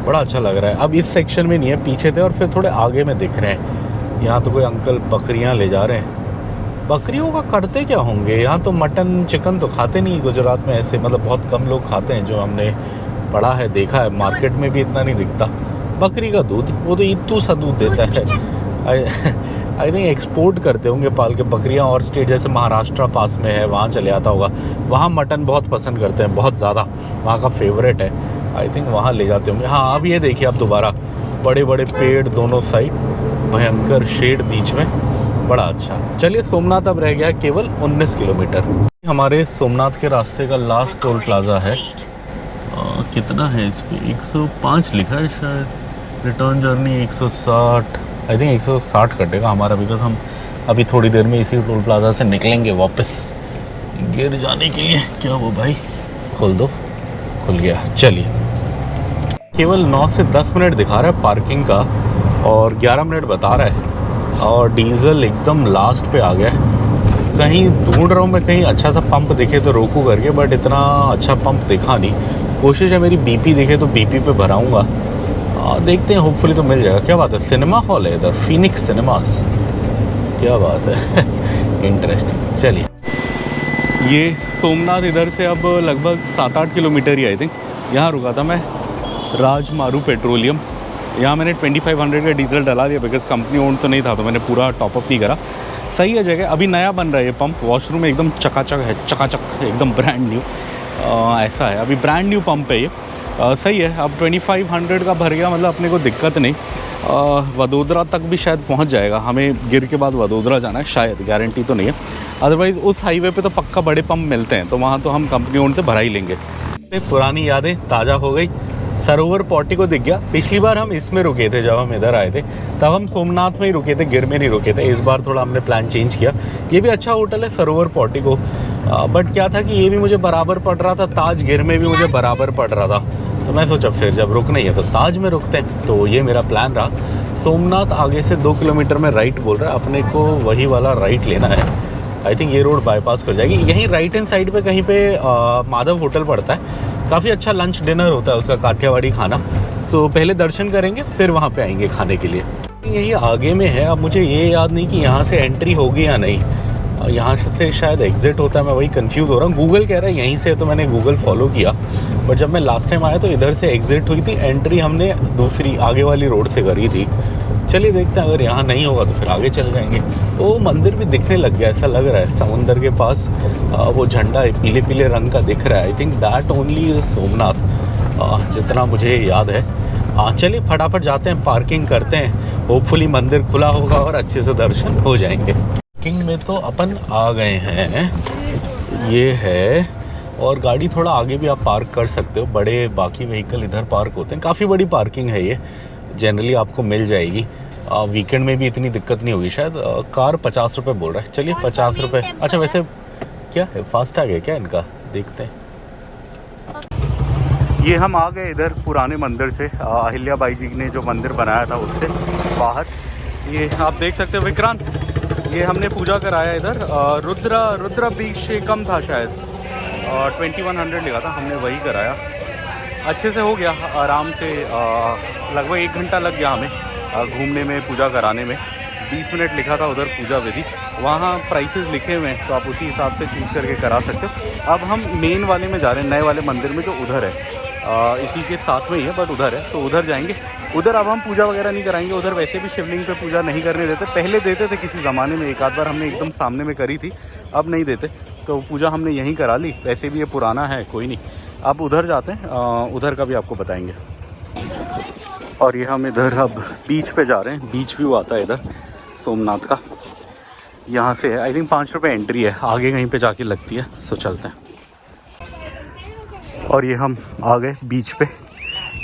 बड़ा अच्छा लग रहा है। अब इस सेक्शन में नहीं है, पीछे थे और फिर थोड़े आगे में दिख रहे हैं। यहाँ तो कोई अंकल बकरियाँ ले जा रहे हैं। बकरियों का करते क्या होंगे? यहाँ तो मटन चिकन तो खाते नहीं गुजरात में ऐसे, मतलब बहुत कम लोग खाते हैं जो हमने पढ़ा है देखा है। मार्केट में भी इतना नहीं दिखता। बकरी का दूध, वो तो इतू सा दूध देता है। आई थिंक एक्सपोर्ट करते होंगे पाल के बकरियाँ, और स्टेट जैसे महाराष्ट्र पास में है वहाँ चले आता होगा। वहाँ मटन बहुत पसंद करते हैं, बहुत ज़्यादा, वहाँ का फेवरेट है। आई थिंक वहाँ ले जाते होंगे। हाँ अब ये देखिए आप दोबारा बड़े बड़े पेड़ दोनों साइड, भयंकर शेड बीच में, बड़ा अच्छा। चलिए सोमनाथ अब रह गया केवल 19 किलोमीटर। हमारे सोमनाथ के रास्ते का लास्ट टोल प्लाजा है। कितना है इस पर? 105 लिखा है शायद। रिटर्न जर्नी 160, आई थिंक 160 कटेगा हमारा, बिकॉज हम अभी थोड़ी देर में इसी टोल प्लाजा से निकलेंगे वापस गिर जाने के लिए। क्या वो भाई, खोल दो, खुल गया। चलिए, केवल 9 से 10 मिनट दिखा रहा है पार्किंग का और 11 मिनट बता रहा है, और डीजल एकदम लास्ट पे आ गया है। कहीं ढूंढ रहा हूँ मैं कहीं अच्छा सा पंप दिखे तो रोकू करके, बट इतना अच्छा पंप दिखा नहीं। कोशिश है मेरी बीपी दिखे तो बीपी पे भराऊँगा, देखते हैं, होपफुली तो मिल जाएगा। क्या बात है, सिनेमा हॉल है इधर, फीनिक्स सिनेमास, क्या बात है। इंटरेस्टिंग। चलिए, ये सोमनाथ इधर से अब लगभग 7-8 किलोमीटर ही आई थिंक। यहाँ रुका था मैं, राजमारू पेट्रोलियम। यहाँ मैंने 2500 का डीजल डला दिया, बिकॉज कंपनी ओन तो नहीं था, तो मैंने पूरा टॉपअप नहीं करा। सही है जगह, अभी नया बन रहा है ये पंप, वॉशरूम एकदम चकाचक है, चकाचक एकदम ब्रांड न्यू। ऐसा है, अभी ब्रांड न्यू पंप है ये। सही है। अब 2500 का भर गया, मतलब अपने को दिक्कत नहीं। वडोदरा तक भी शायद पहुंच जाएगा। हमें गिर के बाद वडोदरा जाना है शायद, गारंटी तो नहीं है। अदरवाइज़ उस हाईवे पे तो पक्का बड़े पंप मिलते हैं, तो वहाँ तो हम कंपनी ओन से भरा ही लेंगे। पुरानी यादें ताज़ा हो गई। सरोवर पोर्टिको दिख गया। पिछली बार हम इसमें रुके थे, जब हम इधर आए थे तब हम सोमनाथ में ही रुके थे, गिर में नहीं रुके थे। इस बार थोड़ा हमने प्लान चेंज किया। ये भी अच्छा होटल है सरोवर पोर्टिको, बट क्या था कि ये भी मुझे बराबर पड़ रहा था, ताज गिर में भी मुझे बराबर पड़ रहा था। तो मैं सोचा फिर जब रुकना ही है तो ताज में रुकते हैं। तो ये मेरा प्लान रहा। सोमनाथ आगे से 2 किलोमीटर में राइट बोल रहा है, अपने को वही वाला राइट लेना है। आई थिंक ये रोड बाईपास कर जाएगी। यहीं राइट हैंड साइड पे कहीं पे माधव होटल पड़ता है, काफ़ी अच्छा लंच डिनर होता है उसका, काठियावाड़ी खाना। तो पहले दर्शन करेंगे फिर वहाँ पे आएंगे खाने के लिए। यही आगे में है। अब मुझे ये याद नहीं कि यहाँ से एंट्री होगी या नहीं, यहाँ से शायद एग्जिट होता है, मैं वही कंफ्यूज हो रहा हूँ। गूगल कह रहा है यहीं से, तो मैंने गूगल फॉलो किया, बट जब मैं लास्ट टाइम आया तो इधर से एग्जिट हुई थी। एंट्री हमने दूसरी आगे वाली रोड से करी थी। चलिए देखते हैं, अगर यहाँ नहीं होगा तो फिर आगे चल जाएंगे। वो मंदिर भी दिखने लग गया, ऐसा लग रहा है समुंदर के पास वो झंडा पीले पीले रंग का दिख रहा है। I think that only is Somnath, जितना मुझे याद है। चलिए फटाफट जाते हैं, पार्किंग करते हैं। होपफुली मंदिर खुला होगा और अच्छे से दर्शन हो जाएंगे। पार्किंग में तो अपन आ गए हैं, ये है। और गाड़ी थोड़ा आगे भी आप पार्क कर सकते हो, बड़े बाकी व्हीकल इधर पार्क होते हैं। काफ़ी बड़ी पार्किंग है ये, जनरली आपको मिल जाएगी। वीकेंड में भी इतनी दिक्कत नहीं होगी शायद। कार 50 रुपये बोल रहा है। चलिए 50 रुपये। अच्छा वैसे क्या है, फास्टैग है क्या इनका, देखते हैं। ये हम आ गए इधर पुराने मंदिर से, अहिल्या बाई जी ने जो मंदिर बनाया था उससे बाहर। ये आप देख सकते हो विक्रांत, ये हमने पूजा कराया इधर। रुद्राभिषेकम था शायद, 2100 लिखा था, हमने वही कराया। अच्छे से हो गया आराम से। लगभग 1 घंटा लग गया हमें घूमने में, पूजा कराने में। 20 मिनट लिखा था उधर पूजा विधि। वहाँ प्राइसेस लिखे हुए हैं, तो आप उसी हिसाब से चूज़ करके करा सकते हो। अब हम मेन वाले में जा रहे हैं, नए वाले मंदिर में जो उधर है। इसी के साथ में ही है बट उधर है, तो उधर जाएंगे। उधर अब हम पूजा वगैरह नहीं कराएंगे। उधर वैसे भी शिवलिंग पे पूजा नहीं करने देते। पहले देते थे किसी ज़माने में, एक आध बार हमने एकदम सामने में करी थी, अब नहीं देते। तो पूजा हमने यहीं करा ली। वैसे भी ये पुराना है, कोई नहीं। अब उधर जाते हैं, उधर का भी आपको बताएंगे। और ये हम इधर अब बीच पे जा रहे हैं। बीच व्यू आता है इधर सोमनाथ का, यहाँ से है। आई थिंक 5 रुपये एंट्री है, आगे कहीं पे जाके लगती है। सो चलते हैं। और ये हम आ गए बीच पे।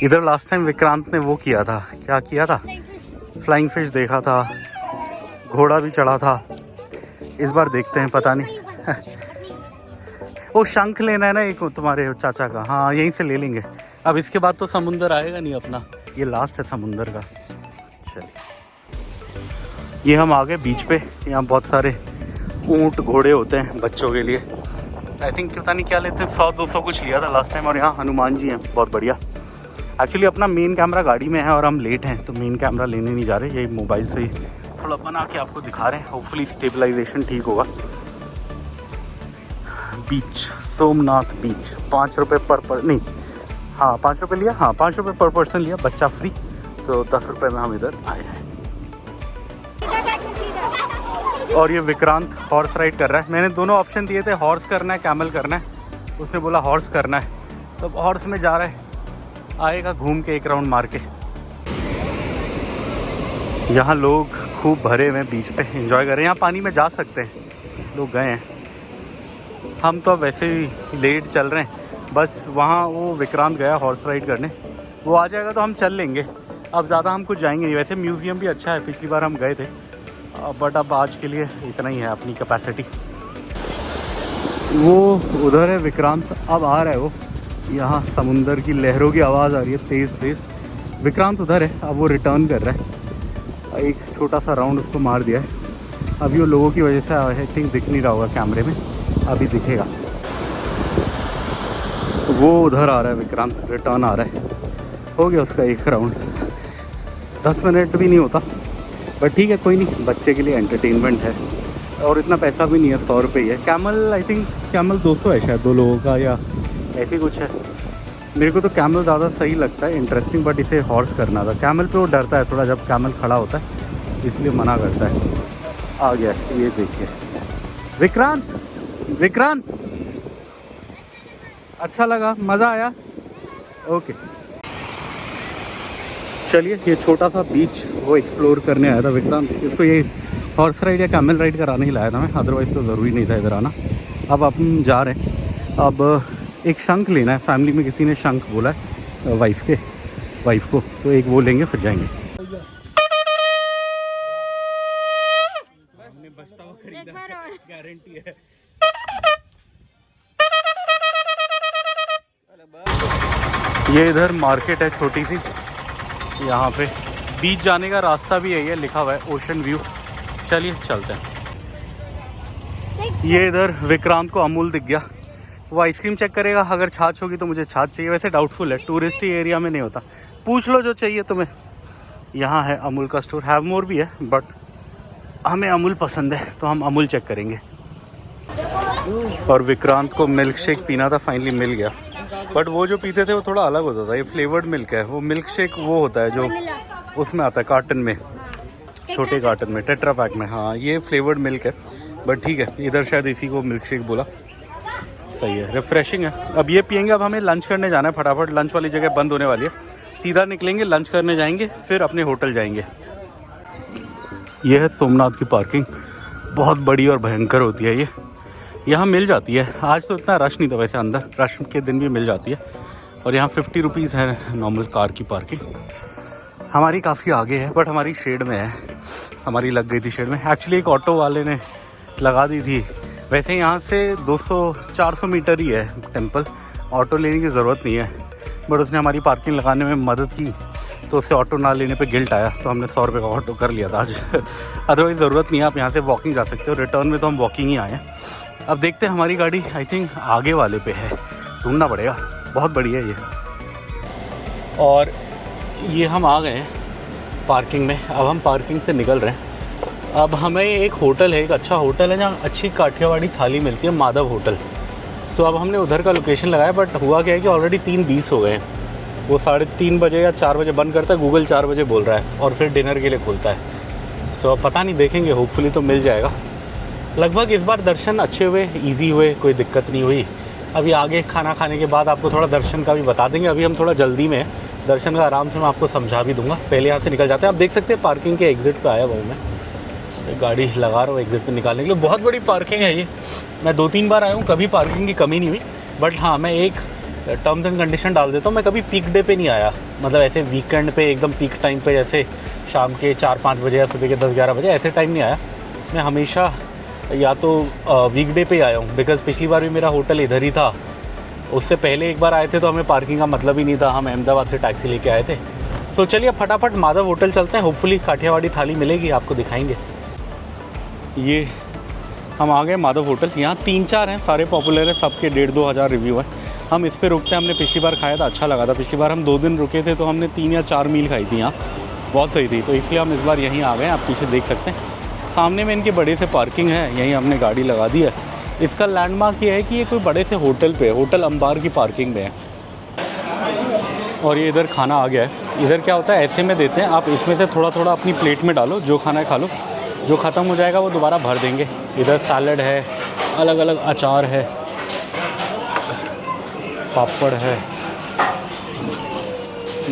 इधर लास्ट टाइम विक्रांत ने वो किया था, क्या किया था, फ्लाइंग फिश देखा था, घोड़ा भी चढ़ा था। इस बार देखते हैं, पता नहीं। वो शंख लेना है ना एक तुम्हारे चाचा का, हाँ यहीं से ले लेंगे। अब इसके बाद तो समुंदर आएगा नहीं अपना, ये लास्ट है समुंदर का। चलिए, ये हम आ गए बीच पे। यहाँ बहुत सारे ऊंट घोड़े होते हैं बच्चों के लिए। आई थिंक पता नहीं क्या लेते हैं, 100-200 कुछ लिया था लास्ट टाइम। और यहाँ हनुमान जी हैं, बहुत बढ़िया। एक्चुअली अपना मेन कैमरा गाड़ी में है और हम लेट हैं तो मेन कैमरा लेने नहीं जा रहे, ये मोबाइल से ही थोड़ा बना के आपको दिखा रहे हैं। होपफुली स्टेबलाइजेशन ठीक होगा। बीच, सोमनाथ बीच, 5 रुपये पर नहीं, हाँ 5 रुपये लिया, हाँ 5 रुपये पर पर्सन लिया, बच्चा फ्री, तो 10 रुपये में हम इधर आए हैं। और ये विक्रांत हॉर्स राइड कर रहा है। मैंने दोनों ऑप्शन दिए थे, हॉर्स करना है कैमल करना है। उसने बोला हॉर्स करना है, तो हॉर्स में जा रहा है, आएगा घूम के एक राउंड मार के। यहाँ लोग खूब भरे हुए बीच पे एंजॉय कर रहे हैं। यहाँ पानी में जा सकते हैं, लोग गए हैं। हम तो अब वैसे ही लेट चल रहे हैं। बस वहाँ वो विक्रांत गया हॉर्स राइड करने, वो आ जाएगा तो हम चल लेंगे। अब ज़्यादा हम कुछ जाएंगे नहीं। वैसे म्यूज़ियम भी अच्छा है, पिछली बार हम गए थे, बट अब आज के लिए इतना ही है अपनी कैपेसिटी। वो उधर है विक्रांत, अब आ रहा है वो। यहाँ समुंदर की लहरों की आवाज़ आ रही है तेज़ तेज़। विक्रांत उधर है, अब वो रिटर्न कर रहा है। एक छोटा सा राउंड उसको मार दिया है। अभी वो लोगों की वजह से आई थिंक दिख नहीं रहा होगा कैमरे में, अभी दिखेगा। वो उधर आ रहा है विक्रांत, रिटर्न आ रहा है। हो गया उसका एक राउंड, 10 मिनट भी नहीं होता, बट ठीक है, कोई नहीं, बच्चे के लिए एंटरटेनमेंट है। और इतना पैसा भी नहीं है, 100 रुपये ही है। कैमल आई थिंक कैमल 200 है शायद 2 लोगों का, या ऐसी कुछ है। मेरे को तो कैमल ज़्यादा सही लगता है, इंटरेस्टिंग, बट इसे हॉर्स करना था। कैमल पे वो डरता है थोड़ा जब कैमल खड़ा होता है, इसलिए मना करता है। आ गया, ये देखिए विक्रांत। विक्रांत अच्छा लगा, मज़ा आया? ओके चलिए, ये छोटा सा बीच वो एक्सप्लोर करने आया था विक्रांत। इसको ये हॉर्स राइड या कैमल राइड कराने ही लाया था मैं, अदरवाइज़ तो ज़रूरी नहीं था इधर आना। अब अपन जा रहे हैं। अब एक शंख लेना है, फैमिली में किसी ने शंख बोला है वाइफ को, तो एक वो लेंगे फिर जाएंगे। एक बार और गारंटी है। ये इधर मार्केट है छोटी सी, यहाँ पे बीच जाने का रास्ता भी यही है, लिखा हुआ है ओशन व्यू। चलिए चलते हैं। ये इधर विक्रांत को अमूल दिख गया, वो आइसक्रीम चेक करेगा। अगर छाछ होगी तो मुझे छाछ चाहिए। वैसे डाउटफुल है, टूरिस्टी एरिया में नहीं होता। पूछ लो जो चाहिए तुम्हें। यहाँ है अमूल का स्टोर, हैव मोर भी है, बट हमें अमूल पसंद है तो हम अमूल चेक करेंगे। और विक्रांत को मिल्क शेक पीना था, फाइनली मिल गया। बट वो जो पीते थे वो थोड़ा अलग होता था, ये फ्लेवर्ड मिल्क है। वो मिल्क शेक वो होता है जो उसमें आता है कार्टन में, छोटे कार्टन में, टेट्रा पैक में। हाँ ये फ्लेवर्ड मिल्क है, बट ठीक है, इधर शायद इसी को मिल्क शेक बोला। सही है, रिफ्रेशिंग है। अब ये पियेंगे। अब हमें लंच करने जाना है फटाफट, लंच वाली जगह बंद होने वाली है। सीधा निकलेंगे, लंच करने जाएंगे, फिर अपने होटल जाएंगे। ये है सोमनाथ की पार्किंग, बहुत बड़ी और भयंकर होती है ये। यहाँ मिल जाती है, आज तो इतना रश नहीं था, वैसे अंदर रश के दिन भी मिल जाती है। और यहाँ 50 रुपीज़ है नॉर्मल कार की पार्किंग। हमारी काफ़ी आगे है, बट हमारी शेड में है, हमारी लग गई थी शेड में। एक्चुअली एक ऑटो वाले ने लगा दी थी। वैसे यहाँ से 200-400 मीटर ही है टेम्पल, ऑटो लेने की ज़रूरत नहीं है, बट उसने हमारी पार्किंग लगाने में मदद की, तो उससे ऑटो ना लेने पे गिल्ट आया, तो हमने 100 रुपये का ऑटो कर लिया था आज। अदरवाइज़ ज़रूरत नहीं है, आप यहाँ से वॉकिंग जा सकते हो। रिटर्न में तो हम वॉकिंग ही आए हैं। अब देखते हैं, हमारी गाड़ी आई थिंक आगे वाले पे है, ढूंढना पड़ेगा, बहुत बड़ी है ये। और ये हम आ गए हैं पार्किंग में। अब हम पार्किंग से निकल रहे हैं। अब हमें एक होटल है, एक अच्छा होटल है जहाँ अच्छी काठियावाड़ी थाली मिलती है, माधव होटल। सो अब हमने उधर का लोकेशन लगाया, बट हुआ क्या है कि ऑलरेडी 3:20 हो गए हैं। वो 3:30 बजे या 4 बजे बंद करता है, गूगल 4 बजे बोल रहा है, और फिर डिनर के लिए खोलता है। सो अब पता नहीं, देखेंगे, होपफुली तो मिल जाएगा। लगभग इस बार दर्शन अच्छे हुए, ईजी हुए, कोई दिक्कत नहीं हुई। अभी आगे खाना खाने के बाद आपको थोड़ा दर्शन का भी बता देंगे। अभी हम थोड़ा जल्दी में हैं, दर्शन का आराम से मैं आपको समझा भी दूंगा। पहले यहाँ से निकल जाते हैं। आप देख सकते हैं पार्किंग के एग्जिट पे आया हुआ हूँ मैं, गाड़ी लगा रहा हूँ एग्जिट पे निकालने के लिए। बहुत बड़ी पार्किंग है ये, मैं 2-3 बार आया हूँ, कभी पार्किंग की कमी नहीं हुई। बट हाँ, मैं एक टर्म्स एंड कंडीशन डाल देता हूँ, मैं कभी पीक डे पे नहीं आया, मतलब ऐसे वीकेंड पे एकदम पीक टाइम पे, जैसे शाम के 4-5 बजे या सुबह के 10-11 बजे, ऐसे टाइम नहीं आया। मैं हमेशा या तो वीकडे पे आया हूँ, बिकॉज़ पिछली बार भी मेरा होटल इधर ही था। उससे पहले एक बार आए थे तो हमें पार्किंग का मतलब ही नहीं था, हम अहमदाबाद से टैक्सी लेके आए थे। तो चलिए फटाफट माधव होटल चलते हैं, होपफुली काठियावाड़ी थाली मिलेगी, आपको दिखाएंगे। ये हम आ गए माधव होटल। यहाँ 3-4 हैं, सारे पॉपुलर हैं, सबके 1,500-2 हज़ार रिव्यू है। हम इस पे रुकते हैं, हमने पिछली बार खाया था, अच्छा लगा था। पिछली बार हम 2 दिन रुके थे तो हमने 3 या 4 मील खाई थी यहाँ, बहुत सही थी। तो इसलिए हम इस बार यहीं आ गए। आप पीछे देख सकते हैं, सामने में इनके बड़े से पार्किंग है, यहीं हमने गाड़ी लगा दी है। इसका लैंडमार्क ये है कि ये कोई बड़े से होटल पे, होटल अंबार की पार्किंग में है। और ये इधर खाना आ गया है। इधर क्या होता है, ऐसे में देते हैं, आप इसमें से थोड़ा थोड़ा अपनी प्लेट में डालो, जो खाना है खा लो, जो ख़त्म हो जाएगा वो दोबारा भर देंगे। इधर सैलड है, अलग अलग अचार है, पापड़ है,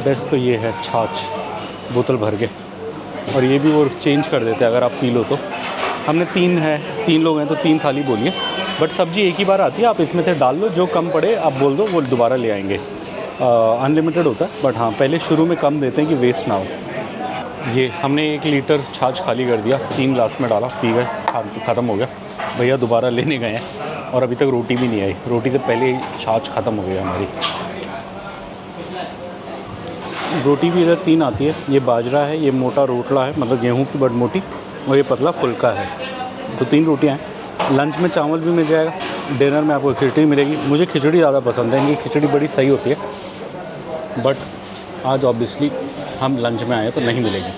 बेस्ट तो ये है छाछ बोतल भर के। और ये भी वो चेंज कर देते हैं अगर आप पी लो तो। हमने 3 लोग हैं तो 3 थाली बोलिए, बट सब्ज़ी एक ही बार आती है, आप इसमें से डाल लो, जो कम पड़े आप बोल दो, वो दोबारा ले आएंगे। अनलिमिटेड होता है, बट हाँ पहले शुरू में कम देते हैं कि वेस्ट ना हो। ये हमने 1 लीटर छाछ खाली कर दिया, 3 ग्लास में डाला, पी गए, ख़त्म हो गया। भैया दोबारा लेने गए हैं और अभी तक रोटी भी नहीं आई, रोटी से पहले ही छाछ ख़त्म हो गई हमारी। रोटी भी इधर 3 आती है, ये बाजरा है, ये मोटा रोटला है, मतलब गेहूं की बड़ मोटी, और ये पतला फुल्का है। तो 3 रोटियां हैं। लंच में चावल भी मिल जाएगा, डिनर में आपको खिचड़ी मिलेगी। मुझे खिचड़ी ज़्यादा पसंद है, इनकी खिचड़ी बड़ी सही होती है, बट आज ऑब्वियसली हम लंच में आए तो नहीं मिलेगी।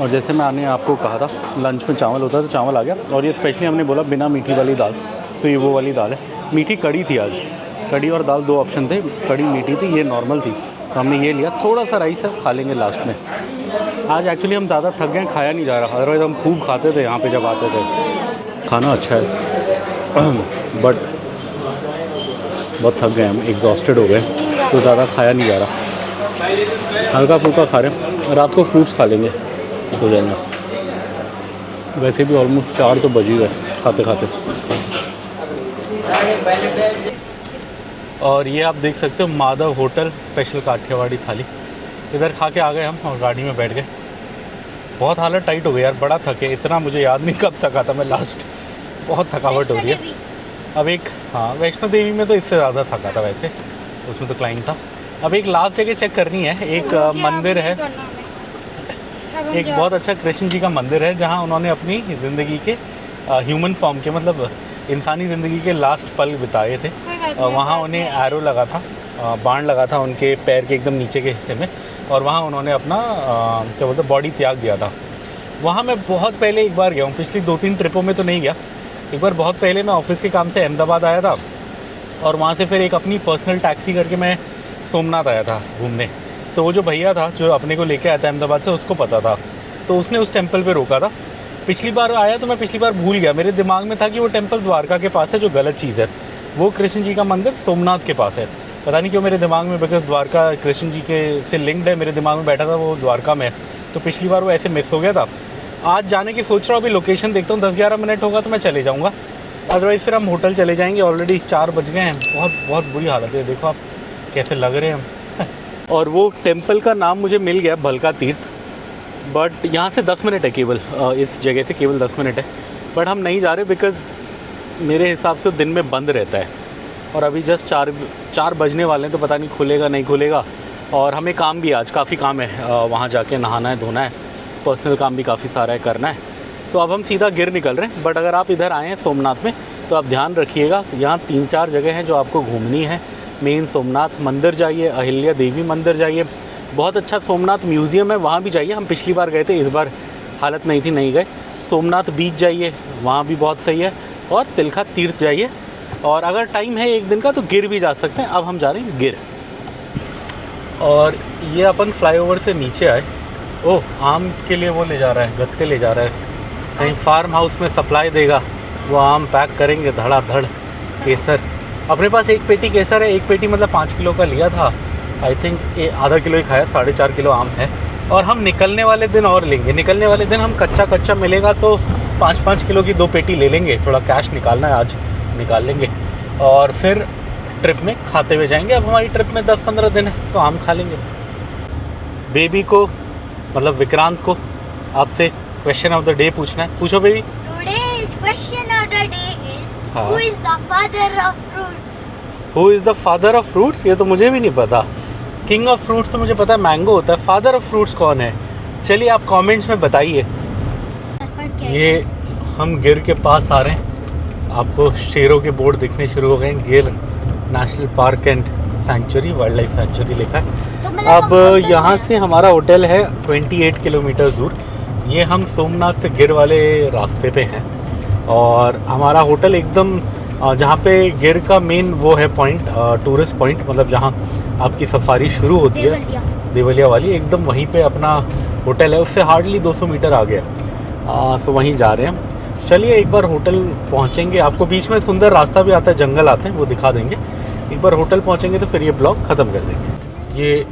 और जैसे मैंने आपको कहा था लंच में चावल होता है, तो चावल आ गया। और ये स्पेशली हमने बोला बिना मीठी वाली दाल, तो ये वो वाली दाल है। मीठी कड़ी थी आज, कड़ी और दाल 2 ऑप्शन थे, कड़ी मीठी थी, ये नॉर्मल थी, तो हमने ये लिया। थोड़ा सा राइस है, खा लेंगे लास्ट में। आज एक्चुअली हम ज़्यादा थक गए, खाया नहीं जा रहा, अदरवाइज़ हम खूब खाते थे यहाँ पे जब आते थे। खाना अच्छा है बट बहुत थक गए हम, एग्जॉस्टेड हो गए, तो ज़्यादा खाया नहीं जा रहा, हल्का फुल्का खा रहे हैं। रात को फ्रूट्स खा लेंगे, हो जाएगा। वैसे भी ऑलमोस्ट 4 तो बज ही गए खाते खाते। और ये आप देख सकते हो माधव होटल स्पेशल काठियावाड़ी थाली। इधर खा के आ गए हम और गाड़ी में बैठ गए। बहुत हालत टाइट हो गई यार, बड़ा थके, इतना मुझे याद नहीं कब थका था मैं लास्ट, बहुत थकावट हो रही है। अब एक, हाँ वैष्णो देवी में तो इससे ज़्यादा थका था वैसे, उसमें तो क्लाइंट था। अब एक लास्ट जगह चेक करनी है, एक मंदिर है, एक बहुत अच्छा कृष्ण जी का मंदिर है, जहाँ उन्होंने अपनी ज़िंदगी के ह्यूमन फॉर्म के, मतलब इंसानी ज़िंदगी के लास्ट पल बिताए थे। वहाँ उन्हें एरो लगा था, बाण लगा था उनके पैर के एकदम नीचे के हिस्से में, और वहाँ उन्होंने अपना क्या बोलते बॉडी त्याग दिया था। वहाँ मैं बहुत पहले एक बार गया हूँ, पिछली 2-3 ट्रिपों में तो नहीं गया। एक बार बहुत पहले मैं ऑफिस के काम से अहमदाबाद आया था, और वहाँ से फिर एक अपनी पर्सनल टैक्सी करके मैं सोमनाथ आया था घूमने। तो वो जो भैया था जो अपने को लेके आया था अहमदाबाद से, उसको पता था, तो उसने उस टेम्पल पे रोका था। पिछली बार आया तो मैं पिछली बार भूल गया, मेरे दिमाग में था कि वो टेम्पल द्वारका के पास है, जो गलत चीज़ है। वो कृष्ण जी का मंदिर सोमनाथ के पास है, पता नहीं क्यों मेरे दिमाग में, बिकॉज द्वारका कृष्ण जी के से लिंक्ड है, मेरे दिमाग में बैठा था वो द्वारका में, तो पिछली बार वो ऐसे मिस हो गया था। आज जाने की सोच रहा हूँ, अभी लोकेशन देखता हूँ, 10-11 मिनट होगा तो मैं चले जाऊँगा, अदरवाइज़ फिर हम होटल चले जाएंगे। ऑलरेडी 4 बज गए हैं, बहुत बहुत बुरी हालत है, देखो आप कैसे लग रहे हैं हम और वो टेम्पल का नाम मुझे मिल गया, भलका तीर्थ, बट यहाँ से 10 मिनट है केवल, इस जगह से केवल 10 मिनट है, बट हम नहीं जा रहे बिकॉज़ मेरे हिसाब से दिन में बंद रहता है, और अभी जस्ट 4 बजने वाले हैं, तो पता नहीं खुलेगा नहीं खुलेगा। और हमें काम भी आज काफ़ी काम है, वहाँ जाके नहाना है, धोना है, पर्सनल काम भी काफ़ी सारा है, करना है। सो अब हम सीधा गिर निकल रहे हैं। बट अगर आप इधर आए हैं सोमनाथ में, तो आप ध्यान रखिएगा, यहाँ 3-4 जगह हैं जो आपको घूमनी है। मेन सोमनाथ मंदिर जाइए, अहिल्या देवी मंदिर जाइए, बहुत अच्छा सोमनाथ म्यूज़ियम है, वहाँ भी जाइए। हम पिछली बार गए थे, इस बार हालत नहीं थी, नहीं गए। सोमनाथ बीच जाइए, वहाँ भी बहुत सही है, और तिलका तीर्थ जाइए, और अगर टाइम है एक दिन का तो गिर भी जा सकते हैं। अब हम जा रहे हैं गिर। और ये अपन फ्लाईओवर से नीचे आए। ओह, आम के लिए वो ले जा रहा है, गत्ते ले जा रहा है, कहीं फार्म हाउस में सप्लाई देगा, वो आम पैक करेंगे धड़ाधड़। केसर, अपने पास 1 पेटी केसर है, 1 पेटी मतलब 5 किलो का लिया था, आई थिंक आधा किलो ही खाया, 4.5 किलो आम है। और हम निकलने वाले दिन और लेंगे, निकलने वाले दिन हम कच्चा मिलेगा तो 5-5 किलो की 2 पेटी ले लेंगे, थोड़ा कैश निकालना है, आज निकाल लेंगे, और फिर ट्रिप में खाते हुए जाएंगे। अब हमारी ट्रिप में 10-15 दिन है, तो आम खा लेंगे। बेबी को, मतलब विक्रांत को, आपसे क्वेश्चन ऑफ द डे पूछना है, पूछो baby. Today's question of the day is, हाँ। who is the father of fruits? Who is the father of fruits? ये तो मुझे भी नहीं पता। किंग ऑफ फ्रूट्स तो मुझे पता है मैंगो होता है, फादर ऑफ फ्रूट्स कौन है? चलिए आप कमेंट्स में बताइए। ये हम गिर के पास आ रहे हैं। आपको शेरों के बोर्ड दिखने शुरू हो गए। गिर national park and sanctuary, wild life sanctuary लिखा है। तो मतलब अब हम होटल यहाँ में से हमारा होटल है 28 किलोमीटर दूर। ये हम सोमनाथ से गिर वाले रास्ते पे हैं और हमारा होटल एकदम जहाँ पे गिर का मेन वो है पॉइंट, टूरिस्ट पॉइंट, मतलब जहाँ आपकी सफारी शुरू होती है देवलिया। देवलिया वाली, एकदम वहीं पे अपना होटल है। उससे हार्डली 200 मीटर आ गया। सो वहीं जा रहे हैं हम। चलिए एक बार होटल पहुँचेंगे, आपको बीच में सुंदर रास्ता भी आता है, जंगल आते हैं, वो दिखा देंगे। एक बार होटल पहुँचेंगे तो फिर ये ब्लॉग ख़त्म कर देंगे। ये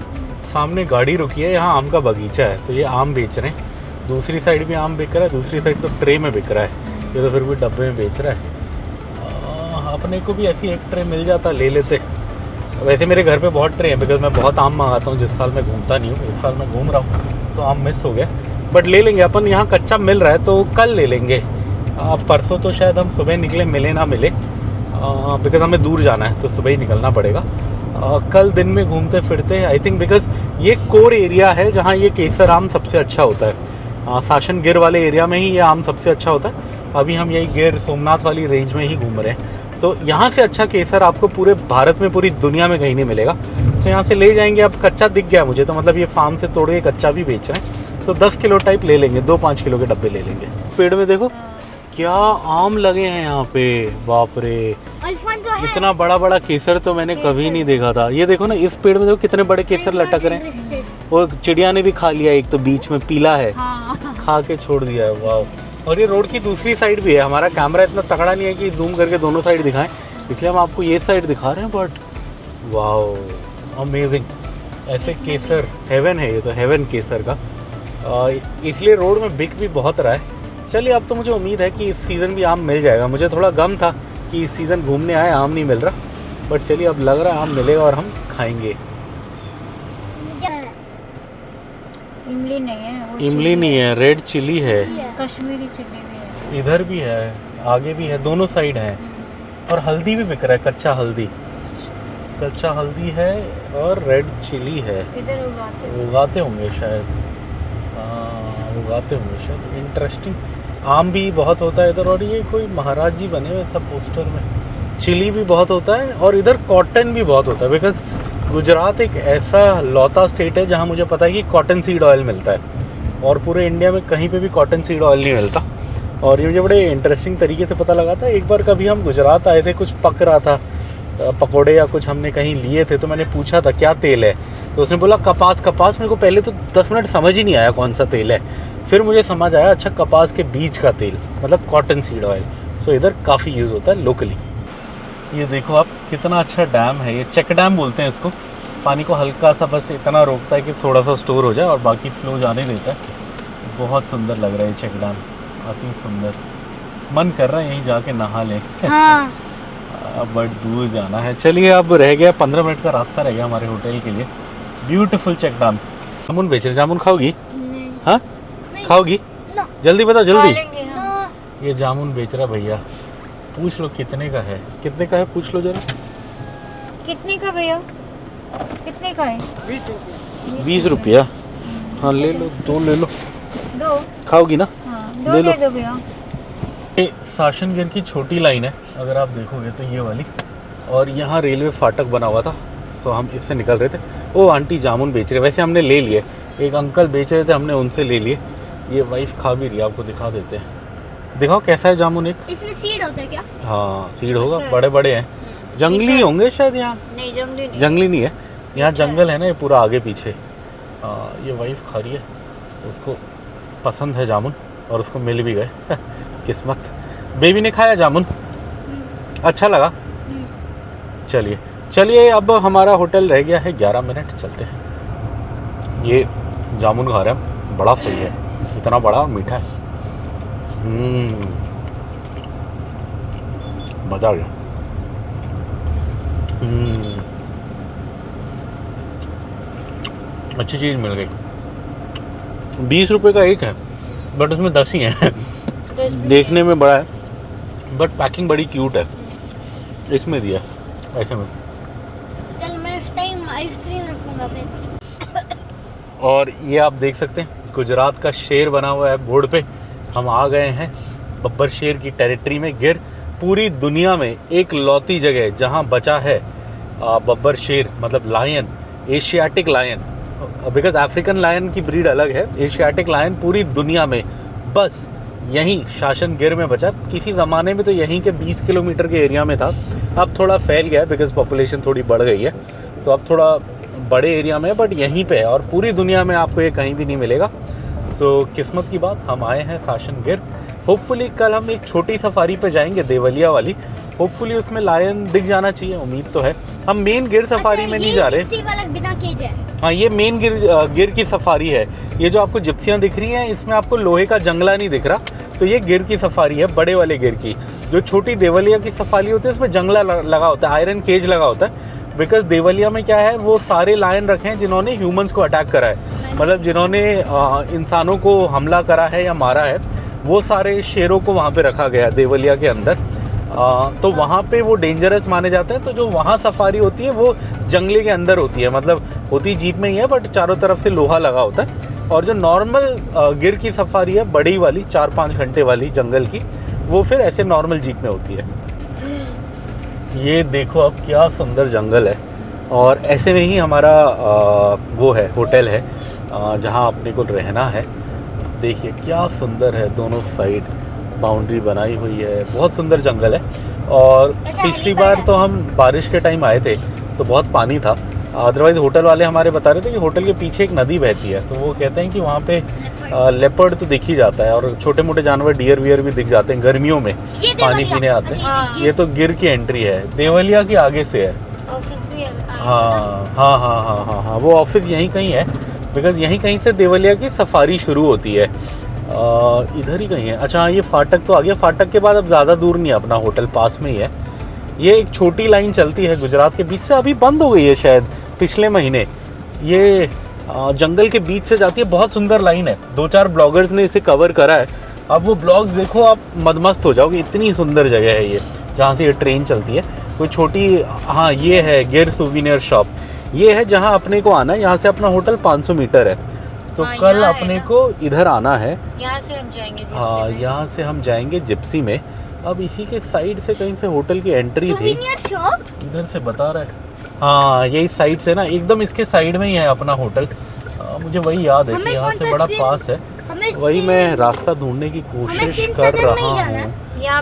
सामने गाड़ी रुकी है, यहाँ आम का बगीचा है, तो ये आम बेच रहे हैं। दूसरी साइड भी आम बिक रहा है, दूसरी साइड तो ट्रे में बिक रहा है, ये तो फिर भी डब्बे में बेच रहा है। अपने को भी ऐसी एक ट्रे मिल जाता, ले लेते। वैसे मेरे घर पे बहुत ट्रे हैं, बिकॉज मैं बहुत आम मंगाता हूँ। जिस साल मैं घूमता नहीं हूँ, इस साल मैं घूम रहा हूँ तो आम मिस हो गया, बट ले लेंगे अपन। यहाँ कच्चा मिल रहा है तो कल ले लेंगे। परसों तो शायद हम सुबह निकले, मिले ना मिले, बिकॉज हमें दूर जाना है तो सुबह ही निकलना पड़ेगा। कल दिन में घूमते फिरते आई थिंक, बिकॉज ये कोर एरिया है जहाँ ये केसर आम सबसे अच्छा होता है। शासन गिर वाले एरिया में ही ये आम सबसे अच्छा होता है। अभी हम यही गिर सोमनाथ वाली रेंज में ही घूम रहे हैं। सो यहाँ से अच्छा केसर आपको पूरे भारत में, पूरी दुनिया में कहीं नहीं मिलेगा। तो यहाँ से ले जाएंगे। अब कच्चा दिख गया मुझे, तो मतलब ये फार्म से तोड़ के कच्चा भी बेच रहे हैं, तो 10 किलो टाइप ले लेंगे, 2-5 किलो के डब्बे ले लेंगे। पेड़ में देखो क्या आम लगे हैं यहाँ पे, बाप रे। अल्फांसो है। इतना बड़ा बड़ा केसर तो मैंने कभी नहीं देखा था। ये देखो ना, इस पेड़ में देखो कितने बड़े केसर लटक रहे हैं। वो चिड़िया ने भी खा लिया, एक तो बीच में पीला है, खा के छोड़ दिया है। वाह। और ये रोड की दूसरी साइड भी है। हमारा कैमरा इतना तगड़ा नहीं है कि जूम करके दोनों साइड दिखाएं, इसलिए हम आपको ये साइड दिखा रहे हैं। बट वाह, अमेजिंग। ऐसे केसर हेवन है, ये तो हेवन केसर का। इसलिए रोड में बिक भी बहुत रहा है। चलिए अब तो मुझे उम्मीद है कि इस सीज़न भी आम मिल जाएगा। मुझे थोड़ा गम था कि इस सीज़न घूमने आए आम नहीं मिल रहा, बट चलिए अब लग रहा है आम मिलेगा और हम खाएंगे। इमली नहीं है, वो इमली नहीं है, रेड चिली है। कश्मीरी चिल्ली भी है। इधर भी है, आगे भी है, दोनों साइड है। और हल्दी भी बिक रहा है, कच्चा हल्दी। कच्चा हल्दी है और रेड चिली है। इधर उगाते होंगे शायद, उगाते होंगे शायद। इंटरेस्टिंग। आम भी बहुत होता है इधर, और ये कोई महाराज जी बने हुए सब पोस्टर में। चिली भी बहुत होता है और इधर कॉटन भी बहुत होता है, बिकॉज गुजरात एक ऐसा लौता स्टेट है जहाँ मुझे पता है कि कॉटन सीड ऑयल मिलता है, और पूरे इंडिया में कहीं पे भी कॉटन सीड ऑयल नहीं मिलता। और ये मुझे बड़े इंटरेस्टिंग तरीके से पता लगा था। एक बार कभी हम गुजरात आए थे, कुछ पक रहा था, पकोड़े या कुछ हमने कहीं लिए थे, तो मैंने पूछा था क्या तेल है, तो उसने बोला कपास। कपास मेरे को पहले तो 10 मिनट समझ ही नहीं आया कौन सा तेल है, फिर मुझे समझ आया अच्छा कपास के बीज का तेल, मतलब कॉटन सीड ऑयल। सो इधर काफ़ी यूज़ होता है लोकली। ये देखो आप, कितना अच्छा डैम है। ये चेक डैम बोलते हैं इसको। पानी को हल्का सा बस इतना रोकता है कि थोड़ा सा स्टोर हो जाए और बाकी फ्लो जाने देता है। बहुत सुंदर लग रहा है चेक डैम, अति सुंदर। मन कर रहा है यहीं जाके नहा लें। हाँ। बट दूर जाना है। चलिए अब रह गया 15 मिनट का रास्ता रह गया हमारे होटल के लिए। Beautiful check dam. जामुन बेच रहे, जामुन खाओगी? नहीं। हाँ खाओगी? नो। जल्दी बताओ जल्दी। लेंगे हम। नो। ये जामुन बेच रहा भैया, पूछ लो कितने का है, कितने का है पूछ लो जरा। कितने का भैया, कितने का है? 20 रुपया। हाँ ले लो, 2 ले लो। 2? खाओगी ना? हाँ, ले 2 लो। दे दो भैया। ये शासनगिर की छोटी लाइन है, अगर आप देखोगे तो ये वाली, और यहाँ रेलवे फाटक बना हुआ था, सो हम इससे निकल रहे थे। ओ आंटी जामुन बेच रहे, वैसे हमने ले लिए। एक अंकल बेच रहे थे, हमने उनसे ले लिए। ये वाइफ खा भी रही है, आपको दिखा देते हैं। दिखाओ कैसा है जामुन एक। इसमें सीड होता है क्या? हाँ सीड होगा, बड़े बड़े हैं। जंगली होंगे शायद यहाँ। नहीं जंगली नहीं। जंगली नहीं है, यहाँ जंगल है ना, ये पूरा आगे पीछे। ये वाइफ खा रही है, उसको पसंद है जामुन और उसको मिल भी गए। किस्मत। बेबी ने खाया जामुन, अच्छा लगा। चलिए चलिए अब हमारा होटल रह गया है 11 मिनट, चलते हैं। ये जामुन खा रहे हैं, बड़ा सही है, इतना बड़ा और मीठा है। मज़ा आ गया। अच्छी चीज़ मिल गई। 20 रुपये का एक है, बट उसमें 10 ही है। देखने में बड़ा है बट पैकिंग बड़ी क्यूट है। इसमें दिया ऐसे में। चल मैं इस टाइम आइसक्रीम रखूंगा फिर। और ये आप देख सकते हैं गुजरात का शेर बना हुआ है बोर्ड पे। हम आ गए हैं बब्बर शेर की टेरिटरी में गिर पूरी दुनिया में एक लौती जगह जहां बचा है बब्बर शेर, मतलब lion, Asiatic lion, because African lion की ब्रीड अलग है। एशियाटिक लायन पूरी दुनिया में बस यहीं शासन गिर में बचा। किसी ज़माने में तो यहीं के 20 किलोमीटर के एरिया में था, अब थोड़ा फैल गया है बिकॉज पॉपुलेशन थोड़ी बढ़ गई है, तो अब थोड़ा बड़े एरिया में है, बट यहीं पे है और पूरी दुनिया में आपको ये कहीं भी नहीं मिलेगा। सो किस्मत की बात, हम आए हैं शासन गिर। होपफुली कल हम एक छोटी सफारी पे जाएंगे, देवलिया वाली, होपफुली उसमें लायन दिख जाना चाहिए, उम्मीद तो है। हम मेन गिर सफारी में नहीं जा रहे। बिना केज है। हाँ, ये मेन गिर की सफारी है। ये जो आपको जिप्सियाँ दिख रही हैं, इसमें आपको लोहे का जंगला नहीं दिख रहा, तो ये गिर की सफारी है, बड़े वाले गिर की। जो छोटी देवलिया की सफारी होती है उसमें जंगला लगा होता है, आयरन केज लगा होता है, बिकॉज देवलिया में क्या है, वो सारे लायन रखे हैं जिन्होंने ह्यूमंस को अटैक करा है, मतलब जिन्होंने इंसानों को हमला करा है या मारा है, वो सारे शेरों को वहाँ पे रखा गया है देवलिया के अंदर। तो वहाँ पे वो डेंजरस माने जाते हैं। तो जो वहाँ सफारी होती है वो जंगले के अंदर होती है, मतलब होती जीप में ही है, बट चारों तरफ से लोहा लगा होता है। और जो नॉर्मल गिर की सफारी है, बड़ी वाली 4-5 घंटे वाली जंगल की, वो फिर ऐसे नॉर्मल जीप में होती है। ये देखो अब क्या सुंदर जंगल है, और ऐसे में ही हमारा वो है, होटल है जहाँ अपने को रहना है। देखिए क्या सुंदर है, दोनों साइड बाउंड्री बनाई हुई है, बहुत सुंदर जंगल है। और पिछली बार तो हम बारिश के टाइम आए थे तो बहुत पानी था, अदरवाइज होटल वाले हमारे बता रहे थे कि होटल के पीछे एक नदी बहती है, तो वो कहते हैं कि वहाँ पे लेपर्ड तो दिख ही जाता है, और छोटे मोटे जानवर, डियर वियर भी दिख जाते हैं गर्मियों में, पानी पीने आते हैं। ये तो गिर की एंट्री है, देवलिया के आगे से है। ऑफिस भी है। हाँ, वो ऑफिस यहीं कहीं है, बिकॉज यहीं कहीं से देवलिया की सफारी शुरू होती है। इधर ही कहीं है। अच्छा हाँ, ये फाटक तो आ गया। फाटक के बाद अब ज़्यादा दूर नहीं है, अपना होटल पास में ही है। ये एक छोटी लाइन चलती है गुजरात के बीच से, अभी बंद हो गई है शायद पिछले महीने। ये जंगल के बीच से जाती है, बहुत सुंदर लाइन है, 2-4 ब्लॉगर्स ने इसे कवर करा है। अब वो ब्लॉग्स देखो, आप मदमस्त हो जाओगे, इतनी सुंदर जगह है ये, जहाँ से ये ट्रेन चलती है। कोई छोटी, हाँ ये है गिर सुविनियर शॉप, ये है जहाँ अपने को आना है। यहाँ से अपना होटल 500 मीटर है। तो कल अपने को इधर आना है, यहाँ से हम जाएंगे। हाँ यहाँ से हम जाएंगे जिप्सी में। अब इसी के साइड से कहीं से होटल की एंट्री थी, इधर से बता रहा है। हाँ यही साइड से ना, एकदम इसके साइड में ही है अपना होटल। मुझे वही याद है कि यहाँ से बड़ा पास है, वही मैं रास्ता ढूंढने की कोशिश कर रहा हूँ।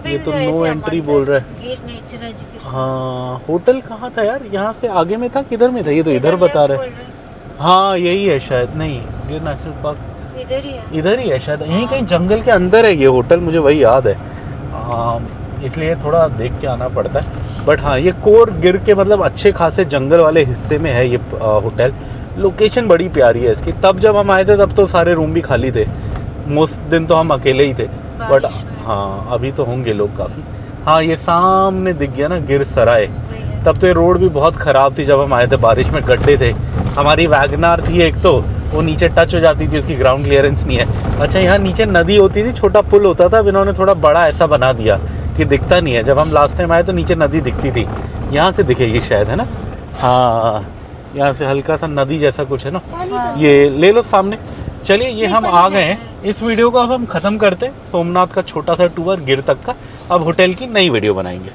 ये तो नो एंट्री बोल रहा है। हाँ होटल कहाँ था यार, यहाँ से आगे में था, किधर में था? ये तो इधर बता रहा है। हाँ यही है शायद, नहीं गिर नेशनल पार्क इधर ही है शायद, यहीं कहीं जंगल के अंदर है ये होटल, मुझे वही याद है। इसलिए थोड़ा देख के आना पड़ता है। बट हाँ ये कोर गिर के मतलब अच्छे खासे जंगल वाले हिस्से में है ये होटल। लोकेशन बड़ी प्यारी है इसकी। तब जब हम आए थे तब तो सारे रूम भी खाली थे, मोस्ट दिन तो हम अकेले ही थे, बट हाँ अभी तो होंगे लोग काफ़ी। हाँ ये सामने दिख गया ना गिर सराय। तब तो ये रोड भी बहुत ख़राब थी जब हम आए थे, बारिश में गड्ढे थे। हमारी वैगनार थी एक, तो वो नीचे टच हो जाती थी, उसकी ग्राउंड क्लियरेंस नहीं है। अच्छा यहाँ नीचे नदी होती थी, छोटा पुल होता था, अब इन्होंने थोड़ा बड़ा ऐसा बना दिया कि दिखता नहीं है। जब हम लास्ट टाइम आए तो नीचे नदी दिखती थी, यहाँ से दिखेगी शायद, है ना? हाँ यहाँ से हल्का सा नदी जैसा कुछ है ना, ये ले लो सामने। चलिए ये हम आ गए हैं। इस वीडियो को अब हम ख़त्म करते हैं, सोमनाथ का छोटा सा टूर गिर तक का। अब होटल की नई वीडियो बनाएंगे।